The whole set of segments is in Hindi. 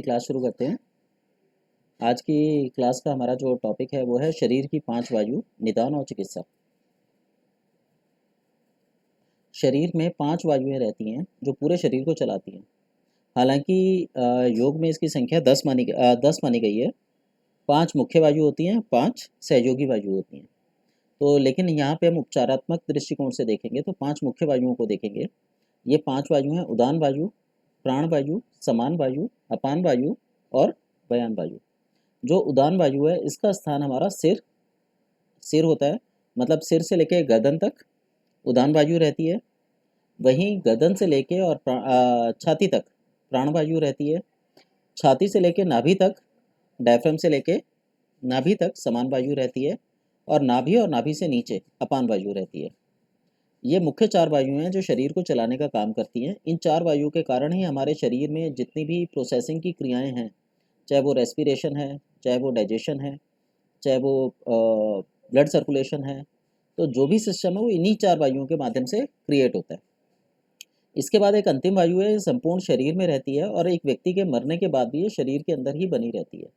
की क्लास शुरू करते हैं। आज की क्लास का हमारा जो टॉपिक है वो है शरीर की 5 वायु, निदान और चिकित्सा। शरीर में 5 वायुएं रहती हैं जो पूरे शरीर को चलाती हैं। हालांकि योग में इसकी संख्या 10 मानी गई है। 5 मुख्य वायु होती हैं, 5 सहयोगी वायु होती हैं। तो लेकिन यहाँ पे हम उपचारात्मक दृष्टिकोण से देखेंगे तो 5 मुख्य वायुओं को देखेंगे। ये 5 वायु हैं: उदान वायु, प्राण वायु, समान वायु, अपान वायु और व्यान वायु। जो उदान वायु है इसका स्थान हमारा सिर होता है, मतलब सिर से लेके गर्दन तक उदान वायु रहती है। वहीं गर्दन से लेके और छाती तक प्राण वायु रहती है। छाती से लेके नाभि तक, डायफ्राम से लेके नाभि तक समान वायु रहती है। और नाभि और नाभि से नीचे अपान वायु रहती है। ये मुख्य 4 वायु हैं जो शरीर को चलाने का काम करती हैं। इन 4 वायु के कारण ही हमारे शरीर में जितनी भी प्रोसेसिंग की क्रियाएं हैं, चाहे वो रेस्पिरेशन है, चाहे वो डाइजेशन है, चाहे वो ब्लड सर्कुलेशन है, तो जो भी सिस्टम है वो इन्हीं 4 वायुओं के माध्यम से क्रिएट होता है। इसके बाद एक अंतिम वायु है, संपूर्ण शरीर में रहती है और एक व्यक्ति के मरने के बाद भी ये शरीर के अंदर ही बनी रहती है।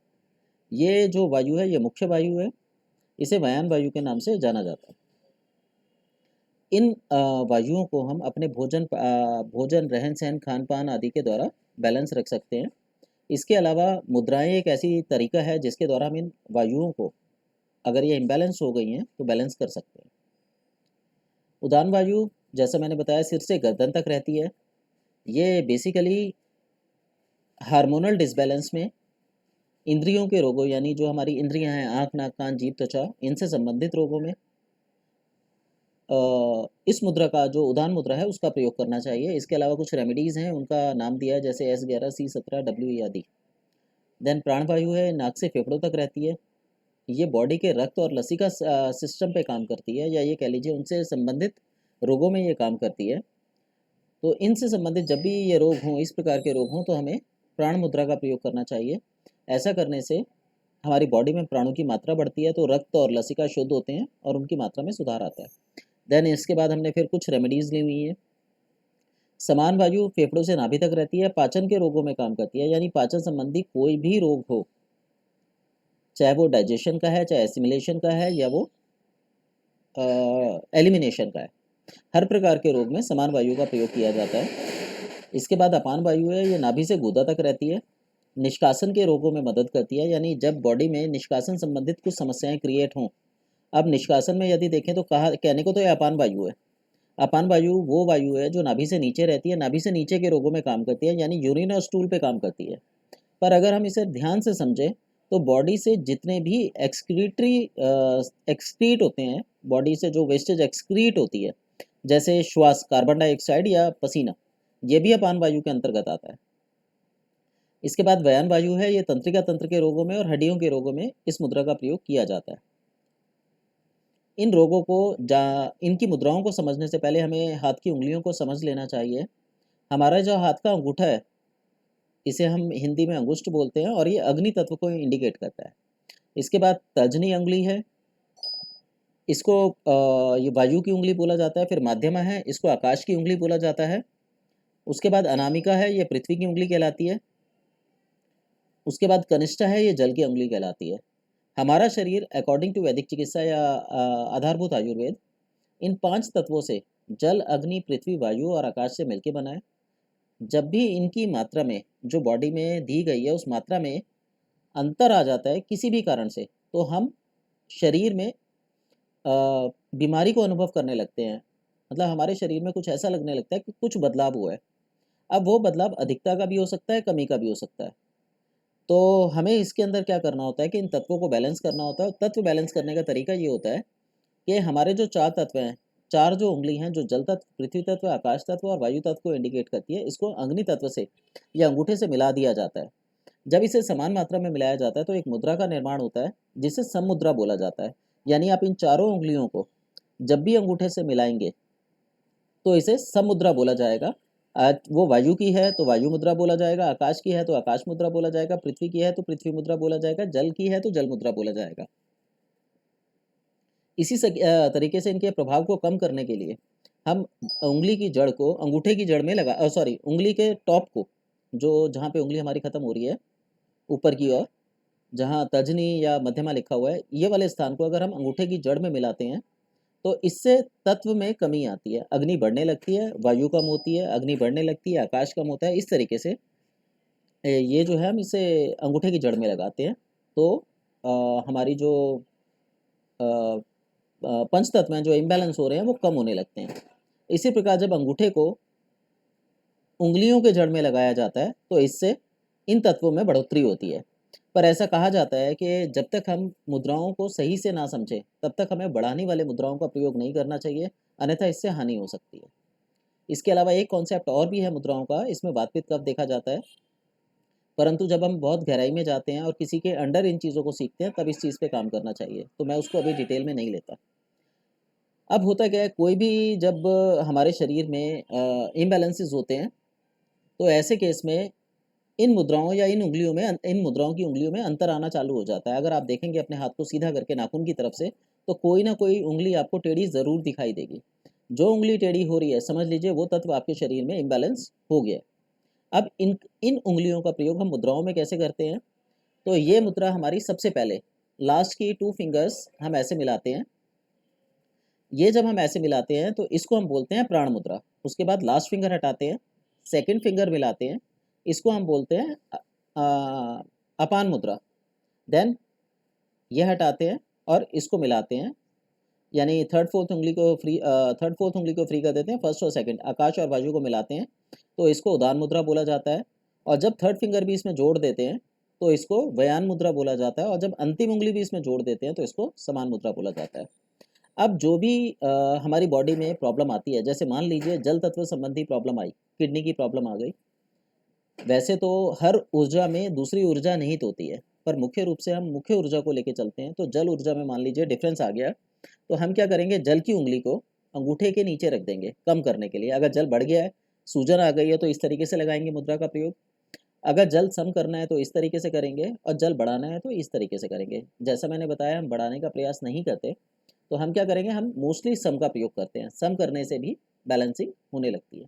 ये जो वायु है ये मुख्य वायु है, इसे व्यान वायु के नाम से जाना जाता है। इन वायुओं को हम अपने भोजन, रहन सहन, खान पान आदि के द्वारा बैलेंस रख सकते हैं। इसके अलावा मुद्राएं एक ऐसी तरीका है जिसके द्वारा हम इन वायुओं को, अगर ये इम्बैलेंस हो गई हैं तो बैलेंस कर सकते हैं। उदान वायु जैसा मैंने बताया सिर से गर्दन तक रहती है। ये बेसिकली हार्मोनल डिसबैलेंस में, इंद्रियों के रोगों, यानी जो हमारी इंद्रियां हैं आँख, नाक, कान, जीभ, त्वचा, इनसे संबंधित रोगों में इस मुद्रा का, जो उदान मुद्रा है, उसका प्रयोग करना चाहिए। इसके अलावा कुछ रेमेडीज़ हैं, उनका नाम दिया है, जैसे S11, C17, W आदि। देन प्राण वायु है, नाक से फेफड़ों तक रहती है। ये बॉडी के रक्त और लसिका सिस्टम पे काम करती है, या ये कह लीजिए उनसे संबंधित रोगों में ये काम करती है। तो इनसे संबंधित जब भी ये रोग हों, इस प्रकार के रोग हों, तो हमें प्राण मुद्रा का प्रयोग करना चाहिए। ऐसा करने से हमारी बॉडी में प्राणों की मात्रा बढ़ती है, तो रक्त और लसिका शुद्ध होते हैं और उनकी मात्रा में सुधार आता है। देन इसके बाद हमने फिर कुछ रेमेडीज़ ली हुई हैं। समान वायु फेफड़ों से नाभि तक रहती है, पाचन के रोगों में काम करती है, यानी पाचन संबंधी कोई भी रोग हो, चाहे वो डाइजेशन का है, चाहे एसिमिलेशन का है, या वो एलिमिनेशन का है, हर प्रकार के रोग में समान वायु का प्रयोग किया जाता है। इसके बाद अपान वायु है, ये नाभि से गुदा तक रहती है, निष्कासन के रोगों में मदद करती है, यानी जब बॉडी में निष्कासन संबंधित कुछ समस्याएं क्रिएट हों। अब निष्कासन में यदि देखें तो कहने को तो ये अपान वायु है। अपान वायु वो वायु है जो नाभि से नीचे रहती है, नाभि से नीचे के रोगों में काम करती है, यानी यूरिन और स्टूल पे काम करती है। पर अगर हम इसे ध्यान से समझें तो बॉडी से जितने भी एक्सक्रीट होते हैं, बॉडी से जो वेस्टेज एक्सक्रीट होती है, जैसे श्वास, कार्बन डाइऑक्साइड या पसीना, ये भी अपान वायु के अंतर्गत आता है। इसके बाद व्यान वायु है, ये तंत्रिका तंत्र के रोगों में और हड्डियों के रोगों में इस मुद्रा का प्रयोग किया जाता है। इन रोगों को इनकी मुद्राओं को समझने से पहले हमें हाथ की उंगलियों को समझ लेना चाहिए। हमारा जो हाथ का अंगूठा है, इसे हम हिंदी में अंगुष्ठ बोलते हैं, और ये अग्नि तत्व को इंडिकेट करता है। इसके बाद तर्जनी उंगली है, इसको ये वायु की उंगली बोला जाता है। फिर माध्यमा है, इसको आकाश की उंगली बोला जाता है। उसके बाद अनामिका है, ये पृथ्वी की उंगली कहलाती है। उसके बाद कनिष्ठा है, ये जल की उंगली कहलाती है। हमारा शरीर अकॉर्डिंग टू वैदिक चिकित्सा या आधारभूत आयुर्वेद, इन 5 तत्वों से, जल, अग्नि, पृथ्वी, वायु और आकाश से मिलकर बना है। जब भी इनकी मात्रा में, जो बॉडी में दी गई है, उस मात्रा में अंतर आ जाता है किसी भी कारण से, तो हम शरीर में बीमारी को अनुभव करने लगते हैं। मतलब हमारे शरीर में कुछ ऐसा लगने लगता है कि कुछ बदलाव हुआ है। अब वो बदलाव अधिकता का भी हो सकता है, कमी का भी हो सकता है। तो हमें इसके अंदर क्या करना होता है कि इन तत्वों को बैलेंस करना होता है। तत्व बैलेंस करने का तरीका ये होता है कि हमारे जो 4 तत्व हैं, 4 जो उंगली हैं, जो जल तत्व, पृथ्वी तत्व, आकाश तत्व और वायु तत्व को इंडिकेट करती है, इसको अग्नि तत्व से या अंगूठे से मिला दिया जाता है। जब इसे समान मात्रा में मिलाया जाता है तो एक मुद्रा का निर्माण होता है, जिसे सममुद्रा बोला जाता है। यानी आप इन चारों उंगलियों को जब भी अंगूठे से मिलाएंगे तो इसे सममुद्रा बोला जाएगा। वो वायु की है तो वायु मुद्रा बोला जाएगा, आकाश की है तो आकाश मुद्रा बोला जाएगा, पृथ्वी की है तो पृथ्वी मुद्रा बोला जाएगा, जल की है तो जल मुद्रा बोला जाएगा। इसी तरीके से इनके प्रभाव को कम करने के लिए हम उंगली की जड़ को अंगूठे की जड़ में उंगली के टॉप को, जो जहाँ पे उंगली हमारी खत्म हो रही है, ऊपर की ओर, जहाँ तर्जनी या मध्यमा लिखा हुआ है, ये वाले स्थान को अगर हम अंगूठे की जड़ में मिलाते हैं तो इससे तत्व में कमी आती है, अग्नि बढ़ने लगती है, वायु कम होती है, अग्नि बढ़ने लगती है, आकाश कम होता है। इस तरीके से ये जो है हम इसे अंगूठे की जड़ में लगाते हैं तो हमारी जो पंच तत्व हैं जो इम्बैलेंस हो रहे हैं वो कम होने लगते हैं। इसी प्रकार जब अंगूठे को उंगलियों के जड़ में लगाया जाता है तो इससे इन तत्वों में बढ़ोतरी होती है। पर ऐसा कहा जाता है कि जब तक हम मुद्राओं को सही से ना समझें तब तक हमें बढ़ाने वाले मुद्राओं का प्रयोग नहीं करना चाहिए, अन्यथा इससे हानि हो सकती है। इसके अलावा एक कॉन्सेप्ट और भी है मुद्राओं का, इसमें बातचीत कब देखा जाता है, परंतु जब हम बहुत गहराई में जाते हैं और किसी के अंडर इन चीज़ों को सीखते हैं तब इस चीज़ पे काम करना चाहिए, तो मैं उसको अभी डिटेल में नहीं लेता। अब होता क्या है, कोई भी जब हमारे शरीर में इम्बैलेंसेस होते हैं तो ऐसे केस में इन मुद्राओं या इन मुद्राओं की उंगलियों में अंतर आना चालू हो जाता है। अगर आप देखेंगे अपने हाथ को सीधा करके नाखून की तरफ से तो कोई ना कोई उंगली आपको टेढ़ी ज़रूर दिखाई देगी। जो उंगली टेढ़ी हो रही है समझ लीजिए वो तत्व आपके शरीर में इम्बैलेंस हो गया है। अब इन इन उंगलियों का प्रयोग हम मुद्राओं में कैसे करते हैं, तो ये मुद्रा हमारी सबसे पहले लास्ट की 2 फिंगर्स हम ऐसे मिलाते हैं। ये जब हम ऐसे मिलाते हैं तो इसको हम बोलते हैं प्राण मुद्रा। उसके बाद लास्ट फिंगर हटाते हैं, सेकंड फिंगर मिलाते हैं, इसको हम बोलते हैं अपान मुद्रा। देन ये हटाते हैं और इसको मिलाते हैं, यानी थर्ड फोर्थ उंगली को फ्री कर देते हैं, फर्स्ट और सेकंड आकाश और वायु को मिलाते हैं तो इसको उदान मुद्रा बोला जाता है। और जब थर्ड फिंगर भी इसमें जोड़ देते हैं तो इसको व्यान मुद्रा बोला जाता है, और जब अंतिम उंगली भी इसमें जोड़ देते हैं तो इसको समान मुद्रा बोला जाता है। अब जो भी हमारी बॉडी में प्रॉब्लम आती है, जैसे मान लीजिए जल तत्व संबंधी प्रॉब्लम आई, किडनी की प्रॉब्लम आ गई। वैसे तो हर ऊर्जा में दूसरी ऊर्जा निहित होती है, पर मुख्य रूप से हम मुख्य ऊर्जा को लेके चलते हैं। तो जल ऊर्जा में मान लीजिए डिफरेंस आ गया तो हम क्या करेंगे, जल की उंगली को अंगूठे के नीचे रख देंगे कम करने के लिए। अगर जल बढ़ गया है, सूजन आ गई है, तो इस तरीके से लगाएंगे मुद्रा का प्रयोग। अगर जल सम करना है तो इस तरीके से करेंगे, और जल बढ़ाना है तो इस तरीके से करेंगे। जैसा मैंने बताया हम बढ़ाने का प्रयास नहीं करते, तो हम क्या करेंगे, हम मोस्टली सम का प्रयोग करते हैं। सम करने से भी बैलेंसिंग होने लगती है।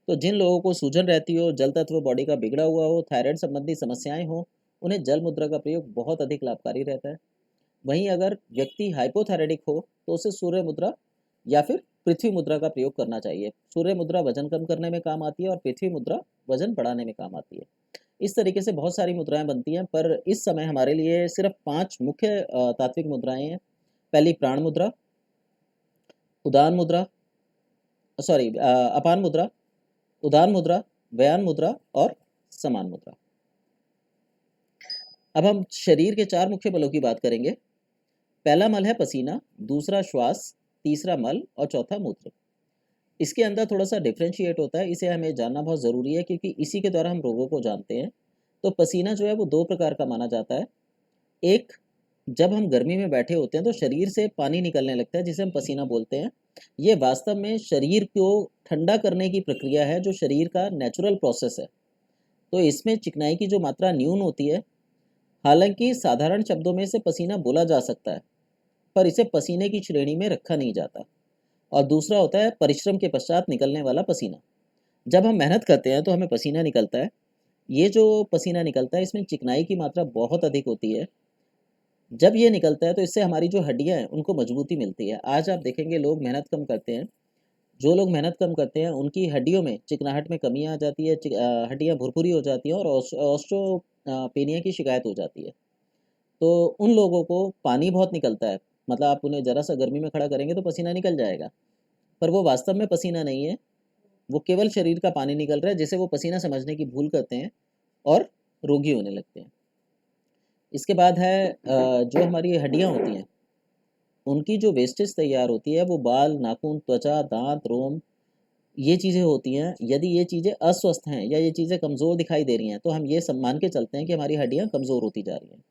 तो जिन लोगों को सूजन रहती हो, जल तत्व बॉडी का बिगड़ा हुआ हो, थायराइड संबंधी समस्याएं हो, उन्हें जल मुद्रा का प्रयोग बहुत अधिक लाभकारी रहता है। वहीं अगर व्यक्ति हाइपोथायराइडिक हो तो उसे सूर्य मुद्रा या फिर पृथ्वी मुद्रा का प्रयोग करना चाहिए। सूर्य मुद्रा वजन कम करने में काम आती है और पृथ्वी मुद्रा वजन बढ़ाने में काम आती है। इस तरीके से बहुत सारी मुद्राएं बनती हैं, पर इस समय हमारे लिए सिर्फ 5 मुख्य तात्विक मुद्राएं हैं। पहली प्राण मुद्रा, उदान मुद्रा, अपान मुद्रा, उदान मुद्रा, व्यान मुद्रा और समान मुद्रा। अब हम शरीर के 4 मुख्य बलों की बात करेंगे। पहला मल है पसीना, दूसरा श्वास, तीसरा मल और चौथा मूत्र। इसके अंदर थोड़ा सा डिफ्रेंशिएट होता है, इसे हमें जानना बहुत ज़रूरी है क्योंकि इसी के द्वारा हम रोगों को जानते हैं। तो पसीना जो है वो 2 प्रकार का माना जाता है। एक, जब हम गर्मी में बैठे होते हैं तो शरीर से पानी निकलने लगता है जिसे हम पसीना बोलते हैं। ये वास्तव में शरीर को ठंडा करने की प्रक्रिया है, जो शरीर का नेचुरल प्रोसेस है। तो इसमें चिकनाई की जो मात्रा न्यून होती है, हालांकि साधारण शब्दों में इसे पसीना बोला जा सकता है, पर इसे पसीने की श्रेणी में रखा नहीं जाता। और दूसरा होता है परिश्रम के पश्चात निकलने वाला पसीना। जब हम मेहनत करते हैं तो हमें पसीना निकलता है। ये जो पसीना निकलता है इसमें चिकनाई की मात्रा बहुत अधिक होती है। जब ये निकलता है तो इससे हमारी जो हड्डियां हैं उनको मजबूती मिलती है। आज आप देखेंगे लोग मेहनत कम करते हैं, जो लोग मेहनत कम करते हैं उनकी हड्डियों में चिकनाहट में कमी आ जाती है, हड्डियां भुरभुरी हो जाती हैं और ऑस्ट्रोपेनिया की शिकायत हो जाती है। तो उन लोगों को पानी बहुत निकलता है, मतलब आप उन्हें ज़रा सा गर्मी में खड़ा करेंगे तो पसीना निकल जाएगा, पर वो वास्तव में पसीना नहीं है, वो केवल शरीर का पानी निकल रहा है जिसे वो पसीना समझने की भूल करते हैं और रोगी होने लगते हैं। इसके बाद है जो हमारी हड्डियाँ होती हैं उनकी जो वेस्टेज तैयार होती है वो बाल, नाखून, त्वचा, दांत, रोम, ये चीज़ें होती हैं। यदि ये चीज़ें अस्वस्थ हैं या ये चीज़ें कमज़ोर दिखाई दे रही हैं तो हम ये सब मान के चलते हैं कि हमारी हड्डियाँ कमज़ोर होती जा रही हैं।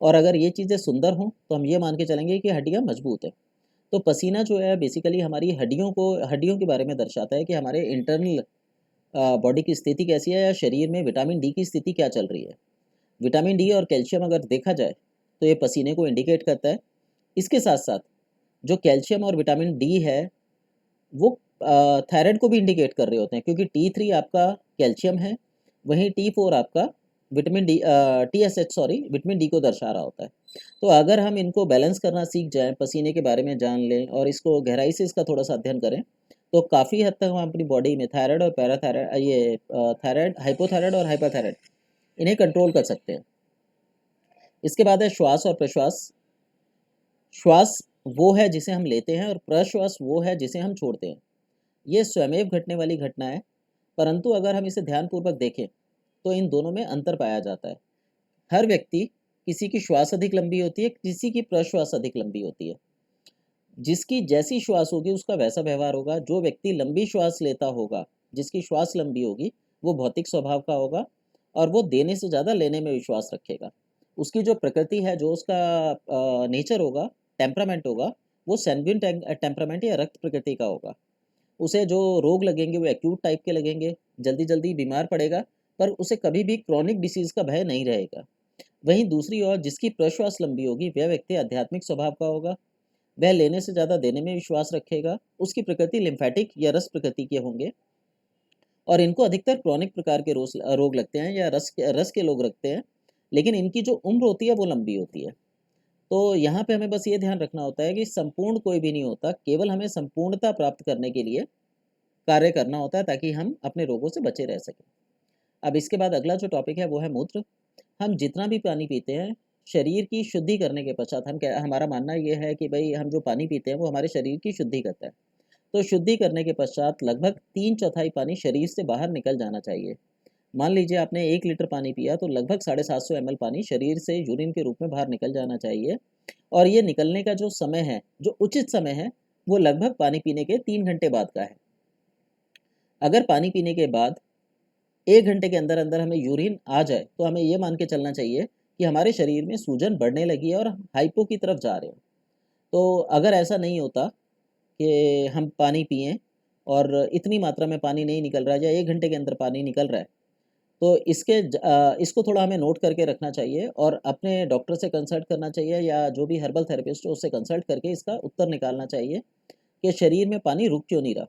और अगर ये चीज़ें सुंदर हों तो हम ये मान के चलेंगे कि हड्डियाँ मजबूत हैं। तो पसीना जो है बेसिकली हमारी हड्डियों के बारे में दर्शाता है कि हमारे इंटरनल बॉडी की स्थिति कैसी है, या शरीर में विटामिन डी की स्थिति क्या चल रही है। विटामिन डी और कैल्शियम अगर देखा जाए तो ये पसीने को इंडिकेट करता है। इसके साथ साथ जो कैल्शियम और विटामिन डी है वो थायराइड को भी इंडिकेट कर रहे होते हैं, क्योंकि T3 आपका कैल्शियम है, वहीं T4 आपका vitamin D, TSH sorry, vitamin D को दर्शा रहा होता है। तो अगर हम इनको बैलेंस करना सीख जाएँ, पसीने के बारे में जान लें और इसको गहराई से इसका थोड़ा-सा अध्ययन करें, तो काफ़ी हद तक हम अपनी बॉडी में थायराइड और पैराथायराइड, थायराइड, हाइपोथायराइड और हाइपरथायराइड, इन्हें कंट्रोल कर सकते हैं। इसके बाद है श्वास और प्रश्वास। श्वास वो है जिसे हम लेते हैं और प्रश्वास वो है जिसे हम छोड़ते हैं। ये स्वयमेव घटने वाली घटना है, परंतु अगर हम इसे ध्यानपूर्वक देखें, तो इन दोनों में अंतर पाया जाता है। हर व्यक्ति, किसी की श्वास अधिक लंबी होती है, किसी की प्रश्वास अधिक लंबी होती है। जिसकी जैसी श्वास होगी उसका वैसा व्यवहार होगा। जो व्यक्ति लंबी श्वास लेता होगा, जिसकी श्वास लंबी होगी, वो भौतिक स्वभाव का होगा और वो देने से ज़्यादा लेने में विश्वास रखेगा। उसकी जो प्रकृति है, जो उसका नेचर होगा, टेम्परामेंट होगा, वो सैंग्विन टेम्परामेंट या रक्त प्रकृति का होगा। उसे जो रोग लगेंगे वो एक्यूट टाइप के लगेंगे, जल्दी जल्दी बीमार पड़ेगा, पर उसे कभी भी क्रॉनिक डिसीज का भय नहीं रहेगा। वहीं दूसरी ओर जिसकी प्रश्वास लंबी होगी, वह व्यक्ति आध्यात्मिक स्वभाव का होगा। वह लेने से ज़्यादा देने में विश्वास रखेगा। उसकी प्रकृति लिम्फेटिक या रस प्रकृति के होंगे और इनको अधिकतर क्रॉनिक प्रकार के रोग लगते हैं या रस के लोग रखते हैं, लेकिन इनकी जो उम्र होती है वो लंबी होती है। तो यहाँ पे हमें बस ये ध्यान रखना होता है कि संपूर्ण कोई भी नहीं होता, केवल हमें संपूर्णता प्राप्त करने के लिए कार्य करना होता है ताकि हम अपने रोगों से बचे रह सकें। अब इसके बाद अगला जो टॉपिक है वो है मूत्र। हम जितना भी पानी पीते हैं, शरीर की शुद्धि करने के पश्चात हमारा मानना ये है कि भाई हम जो पानी पीते हैं वो हमारे शरीर की शुद्धि करता है। तो शुद्धि करने के पश्चात लगभग 3/4 पानी शरीर से बाहर निकल जाना चाहिए। मान लीजिए आपने 1 लीटर पानी पिया तो लगभग 750 ml पानी शरीर से यूरिन के रूप में बाहर निकल जाना चाहिए। और ये निकलने का जो समय है, जो उचित समय है, वो लगभग पानी पीने के 3 घंटे बाद का है। अगर पानी पीने के बाद 1 घंटे के अंदर अंदर हमें यूरिन आ जाए, तो हमें ये मान के चलना चाहिए कि हमारे शरीर में सूजन बढ़ने लगी है और हम हाइपो की तरफ जा रहे हैं। तो अगर ऐसा नहीं होता कि हम पानी पिएँ और इतनी मात्रा में पानी नहीं निकल रहा है या 1 घंटे के अंदर पानी निकल रहा है, तो इसको थोड़ा हमें नोट करके रखना चाहिए और अपने डॉक्टर से कंसल्ट करना चाहिए या जो भी हर्बल थेरेपिस्ट हो उससे कंसल्ट करके इसका उत्तर निकालना चाहिए कि शरीर में पानी रुक क्यों नहीं रहा।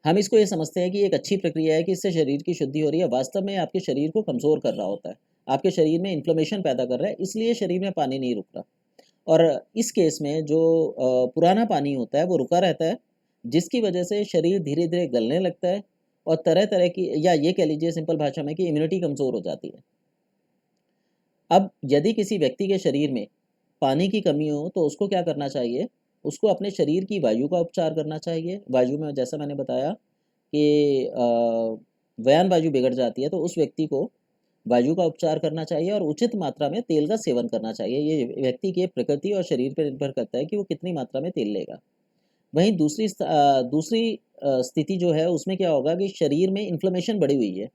हम इसको ये समझते हैं कि एक अच्छी प्रक्रिया है कि इससे शरीर की शुद्धि हो रही है, वास्तव में आपके शरीर को कमज़ोर कर रहा होता है। आपके शरीर में इन्फ्लेमेशन पैदा कर रहा है, इसलिए शरीर में पानी नहीं रुक रहा। और इस केस में जो पुराना पानी होता है वो रुका रहता है, जिसकी वजह से शरीर धीरे-धीरे गलने लगता है और तरह-तरह की, या ये कह लीजिए सिंपल भाषा में, कि इम्यूनिटी कमज़ोर हो जाती है। अब यदि किसी व्यक्ति के शरीर में पानी की कमी हो तो उसको क्या करना चाहिए? उसको अपने शरीर की वायु का उपचार करना चाहिए। वायु में जैसा मैंने बताया कि व्यान वायु बिगड़ जाती है, तो उस व्यक्ति को वायु का उपचार करना चाहिए और उचित मात्रा में तेल का सेवन करना चाहिए। ये व्यक्ति की प्रकृति और शरीर पर निर्भर करता है कि वो कितनी मात्रा में तेल लेगा। वहीं दूसरी स्थिति जो है उसमें क्या होगा कि शरीर में इन्फ्लेमेशन बढ़ी हुई है,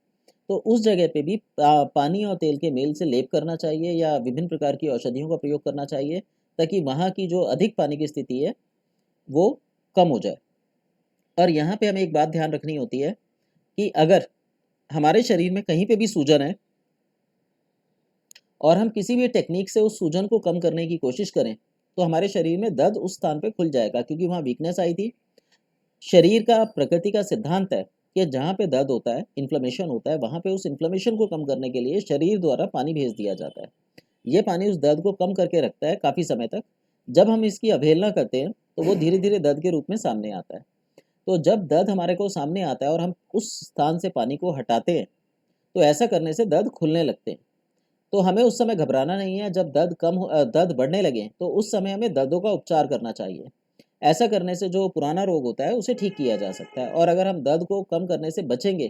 तो उस जगह पे भी पानी और तेल के मेल से लेप करना चाहिए या विभिन्न प्रकार की औषधियों का प्रयोग करना चाहिए, ताकि वहाँ की जो अधिक पानी की स्थिति है वो कम हो जाए। और यहाँ पे हमें एक बात ध्यान रखनी होती है कि अगर हमारे शरीर में कहीं पे भी सूजन है और हम किसी भी टेक्निक से उस सूजन को कम करने की कोशिश करें, तो हमारे शरीर में दर्द उस स्थान पे खुल जाएगा, क्योंकि वहाँ वीकनेस आई थी। शरीर का, प्रकृति का सिद्धांत है कि जहाँ पे दर्द होता है, इन्फ्लेमेशन होता है, वहाँ पे उस इन्फ्लेमेशन को कम करने के लिए शरीर द्वारा पानी भेज दिया जाता है। ये पानी उस दर्द को कम करके रखता है काफ़ी समय तक। जब हम इसकी अवहेलना करते हैं, तो वो धीरे-धीरे दर्द के रूप में सामने आता है। तो जब दर्द हमारे को सामने आता है और हम उस स्थान से पानी को हटाते हैं, तो ऐसा करने से दर्द खुलने लगते हैं। तो हमें उस समय घबराना नहीं है। जब दर्द बढ़ने लगे, तो उस समय हमें दर्दों का उपचार करना चाहिए। ऐसा करने से जो पुराना रोग होता है उसे ठीक किया जा सकता है, और अगर हम दर्द को कम करने से बचेंगे,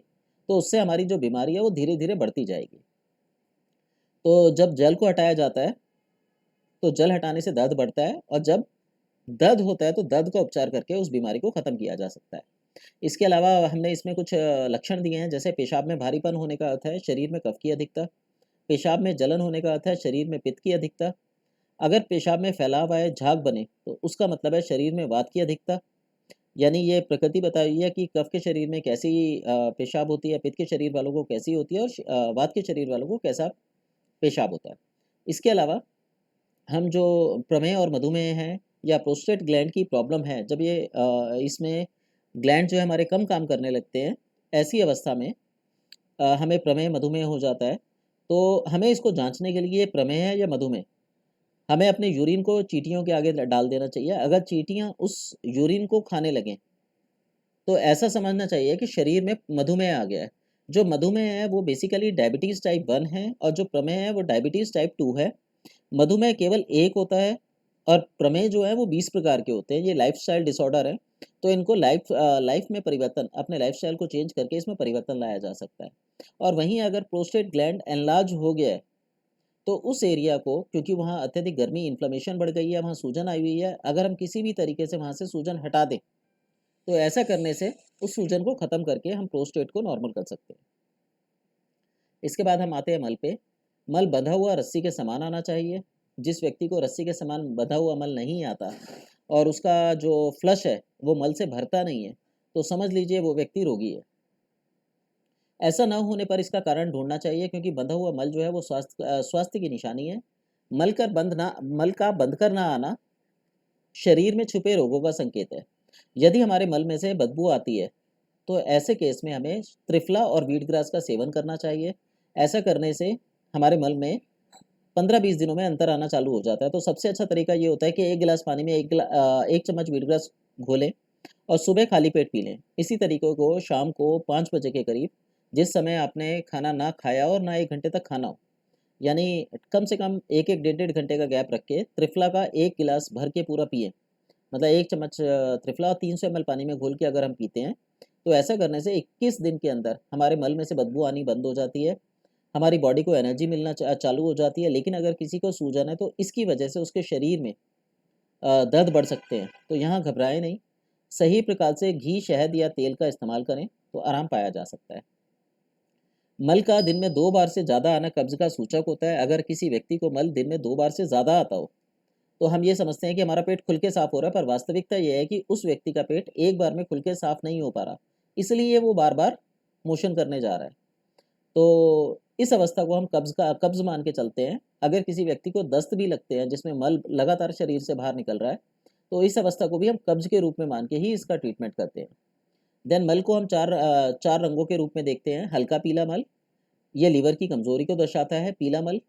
तो उससे हमारी जो बीमारी है वो धीरे-धीरे बढ़ती जाएगी। तो जब जल को हटाया जाता है, तो जल हटाने से दर्द बढ़ता है, और जब दर्द होता है तो दर्द का उपचार करके उस बीमारी को ख़त्म किया जा सकता है। इसके अलावा हमने इसमें कुछ लक्षण दिए हैं, जैसे पेशाब में भारीपन होने का अर्थ है शरीर में कफ की अधिकता, पेशाब में जलन होने का अर्थ है शरीर में पित्त की अधिकता, अगर पेशाब में फैलाव आए, झाग बने, तो उसका मतलब है शरीर में वात की अधिकता। यानी ये प्रकृति बताई हुई है कि कफ के शरीर में कैसी पेशाब होती है, पित्त के शरीर वालों को कैसी होती है, और वात के शरीर वालों को कैसा पेशाब होता है। इसके अलावा हम जो प्रमेह और मधुमेह हैं या प्रोस्टेट ग्लैंड की प्रॉब्लम है, जब ये इसमें ग्लैंड जो है हमारे कम काम करने लगते हैं, ऐसी अवस्था में हमें प्रमेह मधुमेह हो जाता है। तो हमें इसको जांचने के लिए प्रमेह है या मधुमेह, हमें अपने यूरिन को चींटियों के आगे डाल देना चाहिए। अगर चींटियां उस यूरिन को खाने लगें तो ऐसा समझना चाहिए कि शरीर में मधुमेह आ गया है। जो मधुमेह है वो बेसिकली डायबिटीज़ टाइप 1 है और जो प्रमेह है वो डायबिटीज़ टाइप 2 है। मधुमेह केवल एक होता है और प्रमेह जो है वो 20 प्रकार के होते हैं। ये लाइफस्टाइल डिसऑर्डर है, तो इनको लाइफ में परिवर्तन, अपने लाइफस्टाइल को चेंज करके इसमें परिवर्तन लाया जा सकता है। और वहीं अगर प्रोस्टेट ग्लैंड एनलार्ज हो गया है तो उस एरिया को, क्योंकि वहाँ अत्यधिक गर्मी, इन्फ्लेमेशन बढ़ गई है, वहाँ सूजन आई हुई है, अगर हम किसी भी तरीके से वहाँ से सूजन हटा दें तो ऐसा करने से उस सूजन को ख़त्म करके हम प्रोस्टेट को नॉर्मल कर सकते हैं। इसके बाद हम आते हैं मल पे। मल बंधा हुआ रस्सी के समान आना चाहिए। जिस व्यक्ति को रस्सी के समान बंधा हुआ मल नहीं आता और उसका जो फ्लश है वो मल से भरता नहीं है, तो समझ लीजिए वो व्यक्ति रोगी है। ऐसा न होने पर इसका कारण ढूंढना चाहिए, क्योंकि बंधा हुआ मल जो है वो स्वास्थ्य की निशानी है। मल का बंध कर ना आना शरीर में छुपे रोगों का संकेत है। यदि हमारे मल में से बदबू आती है तो ऐसे केस में हमें त्रिफला और वीट ग्रास का सेवन करना चाहिए। ऐसा करने से हमारे मल में 15-20 दिनों में अंतर आना चालू हो जाता है। तो सबसे अच्छा तरीका ये होता है कि 1 गिलास पानी में 1 चम्मच वीट ग्रास घोलें और सुबह खाली पेट पी लें। इसी तरीके को शाम को 5 बजे के करीब, जिस समय आपने खाना ना खाया और ना 1 घंटे तक खाना हो, यानी कम से कम 1-1 डेढ़-डेढ़ घंटे का गैप रख के त्रिफला का 1 गिलास भर के पूरा पिएँ। मतलब 1 चम्मच त्रिफला और 300 ml पानी में घोल के अगर हम पीते हैं, तो ऐसा करने से 21 दिन के अंदर हमारे मल में से बदबू आनी बंद हो जाती है, हमारी बॉडी को एनर्जी मिलना चालू हो जाती है। लेकिन अगर किसी को सूजन है तो इसकी वजह से उसके शरीर में दर्द बढ़ सकते हैं, तो यहाँ घबराएं नहीं। सही प्रकार से घी, शहद या तेल का इस्तेमाल करें तो आराम पाया जा सकता है। मल का दिन में 2 बार से ज़्यादा आना कब्ज़ का सूचक होता है। अगर किसी व्यक्ति को मल दिन में 2 बार से ज़्यादा आता हो, तो हम ये समझते हैं कि हमारा पेट खुल के साफ़ हो रहा है, पर वास्तविकता ये है कि उस व्यक्ति का पेट एक बार में खुल के साफ़ नहीं हो पा रहा, इसलिए वो बार-बार मोशन करने जा रहा है। तो इस अवस्था को हम कब्ज़ मान के चलते हैं। अगर किसी व्यक्ति को दस्त भी लगते हैं जिसमें मल लगातार शरीर से बाहर निकल रहा है, तो इस अवस्था को भी हम कब्ज़ के रूप में मान के ही इसका ट्रीटमेंट करते हैं। देन मल को हम 4 रंगों के रूप में देखते हैं। हल्का पीला मल, ये लीवर की कमज़ोरी को दर्शाता है। पीला मल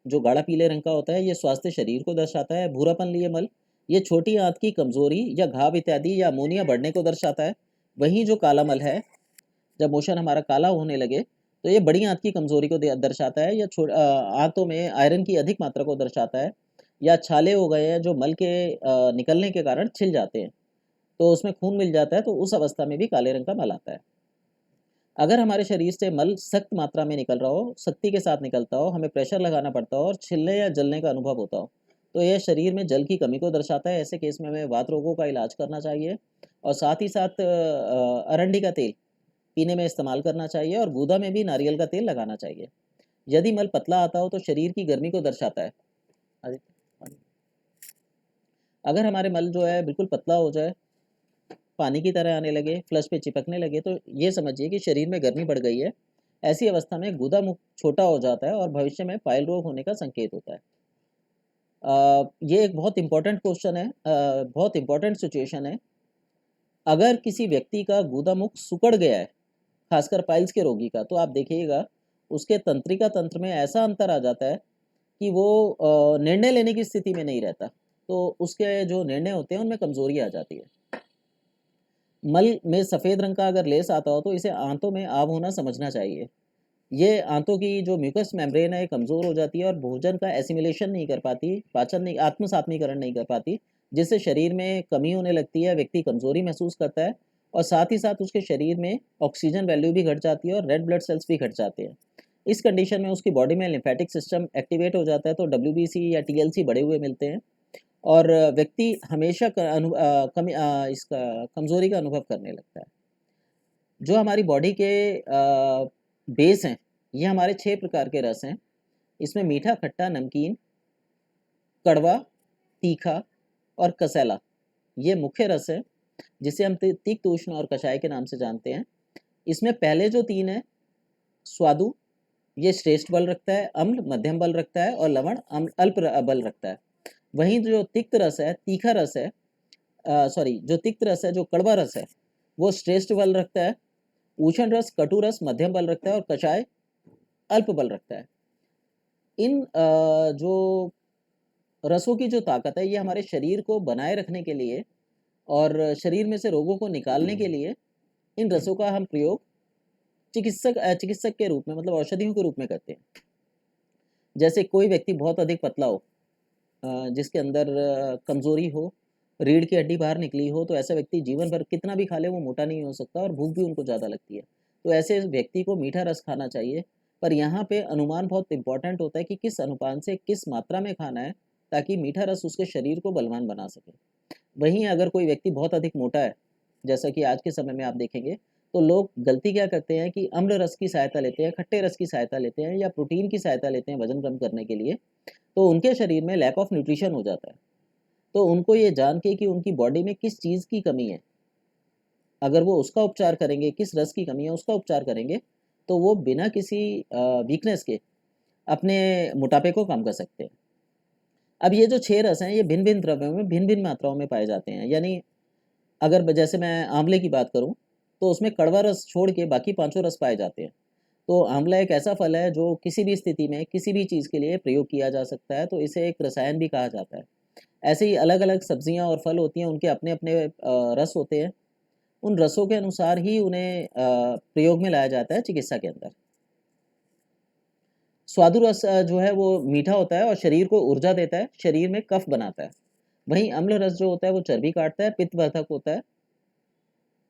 जो गाढ़ा पीले रंग का होता है, ये स्वास्थ्य शरीर को दर्शाता है। भूरापन लिए मल, ये छोटी आंत की कमजोरी या घाव इत्यादि या अमोनिया बढ़ने को दर्शाता है। वहीं जो काला मल है, जब मोशन हमारा काला होने लगे तो ये बड़ी आंत की कमजोरी को दर्शाता है, या आंतों में आयरन की अधिक मात्रा को दर्शाता है, या छाले हो गए हैं जो मल के निकलने के कारण छिल जाते हैं, तो उसमें खून मिल जाता है, तो उस अवस्था में भी काले रंग का मल आता है। अगर हमारे शरीर से मल सख्त मात्रा में निकल रहा हो, सख्ती के साथ निकलता हो, हमें प्रेशर लगाना पड़ता हो और छिलने या जलने का अनुभव होता हो, तो यह शरीर में जल की कमी को दर्शाता है। ऐसे केस में हमें वात रोगों का इलाज करना चाहिए और साथ ही साथ अरंडी का तेल पीने में इस्तेमाल करना चाहिए और गूदा में भी नारियल का तेल लगाना चाहिए। यदि मल पतला आता हो तो शरीर की गर्मी को दर्शाता है। अगर हमारे मल जो है बिल्कुल पतला हो जाए, पानी की तरह आने लगे, फ्लश पे चिपकने लगे, तो ये समझिए कि शरीर में गर्मी बढ़ गई है। ऐसी अवस्था में गुदा मुख छोटा हो जाता है और भविष्य में पाइल रोग होने का संकेत होता है। ये एक बहुत इंपॉर्टेंट क्वेश्चन है, बहुत इंपॉर्टेंट सिचुएशन है। अगर किसी व्यक्ति का गुदा मुख सिकुड़ गया है, खासकर पाइल्स के रोगी का, तो आप देखिएगा उसके तंत्रिका तंत्र में ऐसा अंतर आ जाता है कि वो निर्णय लेने की स्थिति में नहीं रहता, तो उसके जो निर्णय होते हैं उनमें कमजोरी आ जाती है। मल में सफ़ेद रंग का अगर लेस आता हो तो इसे आंतों में आव होना समझना चाहिए। ये आंतों की जो म्यूकस मेम्ब्रेन है ये कमज़ोर हो जाती है और भोजन का एसिमिलेशन नहीं कर पाती, पाचन नहीं, आत्मसात्मीकरण नहीं कर पाती, जिससे शरीर में कमी होने लगती है, व्यक्ति कमज़ोरी महसूस करता है और साथ ही साथ उसके शरीर में ऑक्सीजन वैल्यू भी घट जाती है और रेड ब्लड सेल्स भी घट जाते हैं। इस कंडीशन में उसकी बॉडी में लिम्फेटिक सिस्टम एक्टिवेट हो जाता है, तो WBC या TLC बढ़े हुए मिलते हैं और व्यक्ति हमेशा इसका कमज़ोरी का अनुभव करने लगता है। जो हमारी बॉडी के बेस हैं, ये हमारे 6 प्रकार के रस हैं। इसमें मीठा, खट्टा, नमकीन, कड़वा, तीखा और कसैला, ये मुख्य रस है, जिसे हम तिक्त, उष्ण और कषाय के नाम से जानते हैं। इसमें पहले जो 3 हैं, स्वादु, ये श्रेष्ठ बल रखता है, अम्ल मध्यम बल रखता है और लवण अल्प बल रखता है। वहीं जो तिक्त रस है, तीखा रस है, जो तिक्त रस है, जो कड़वा रस है, वो श्रेष्ठ बल रखता है। उष्ण रस, कटु रस मध्यम बल रखता है और कषाय अल्प बल रखता है। इन जो रसों की जो ताकत है ये हमारे शरीर को बनाए रखने के लिए और शरीर में से रोगों को निकालने के लिए इन रसों का हम प्रयोग चिकित्सक के रूप में मतलब औषधियों के रूप में करते हैं। जैसे कोई व्यक्ति बहुत अधिक पतला हो, जिसके अंदर कमजोरी हो, रीढ़ की हड्डी बाहर निकली हो, तो ऐसा व्यक्ति जीवन भर कितना भी खा ले वो मोटा नहीं हो सकता और भूख भी उनको ज़्यादा लगती है। तो ऐसे व्यक्ति को मीठा रस खाना चाहिए। पर यहाँ पे अनुमान बहुत इंपॉर्टेंट होता है कि किस अनुपात से किस मात्रा में खाना है ताकि मीठा रस उसके शरीर को बलवान बना सके। वहीं अगर कोई व्यक्ति बहुत अधिक मोटा है, जैसा कि आज के समय में आप देखेंगे, तो लोग गलती क्या करते हैं कि अम्ल रस की सहायता लेते हैं, खट्टे रस की सहायता लेते हैं या प्रोटीन की सहायता लेते हैं वजन कम करने के लिए, तो उनके शरीर में लैक ऑफ न्यूट्रिशन हो जाता है। तो उनको ये जान के कि उनकी बॉडी में किस चीज़ की कमी है, अगर वो उसका उपचार करेंगे, किस रस की कमी है उसका उपचार करेंगे, तो वो बिना किसी वीकनेस के अपने मोटापे को कम कर सकते हैं। अब ये जो 6 रस हैं ये भिन्न-भिन्न द्रव्यों में भिन्न-भिन्न मात्राओं में पाए जाते हैं। यानी अगर जैसे मैं आंवले की बात करूँ, तो उसमें कड़वा रस छोड़ के बाकी पाँचों रस पाए जाते हैं। तो आंवला एक ऐसा फल है जो किसी भी स्थिति में किसी भी चीज़ के लिए प्रयोग किया जा सकता है, तो इसे एक रसायन भी कहा जाता है। ऐसे ही अलग-अलग सब्जियाँ और फल होती हैं, उनके अपने-अपने रस होते हैं। उन रसों के अनुसार ही उन्हें प्रयोग में लाया जाता है चिकित्सा के अंदर। स्वादु रस जो है वो मीठा होता है और शरीर को ऊर्जा देता है, शरीर में कफ बनाता है। वहीं अम्ल रस जो होता है वो चर्बी काटता है, पित्तवर्धक होता है,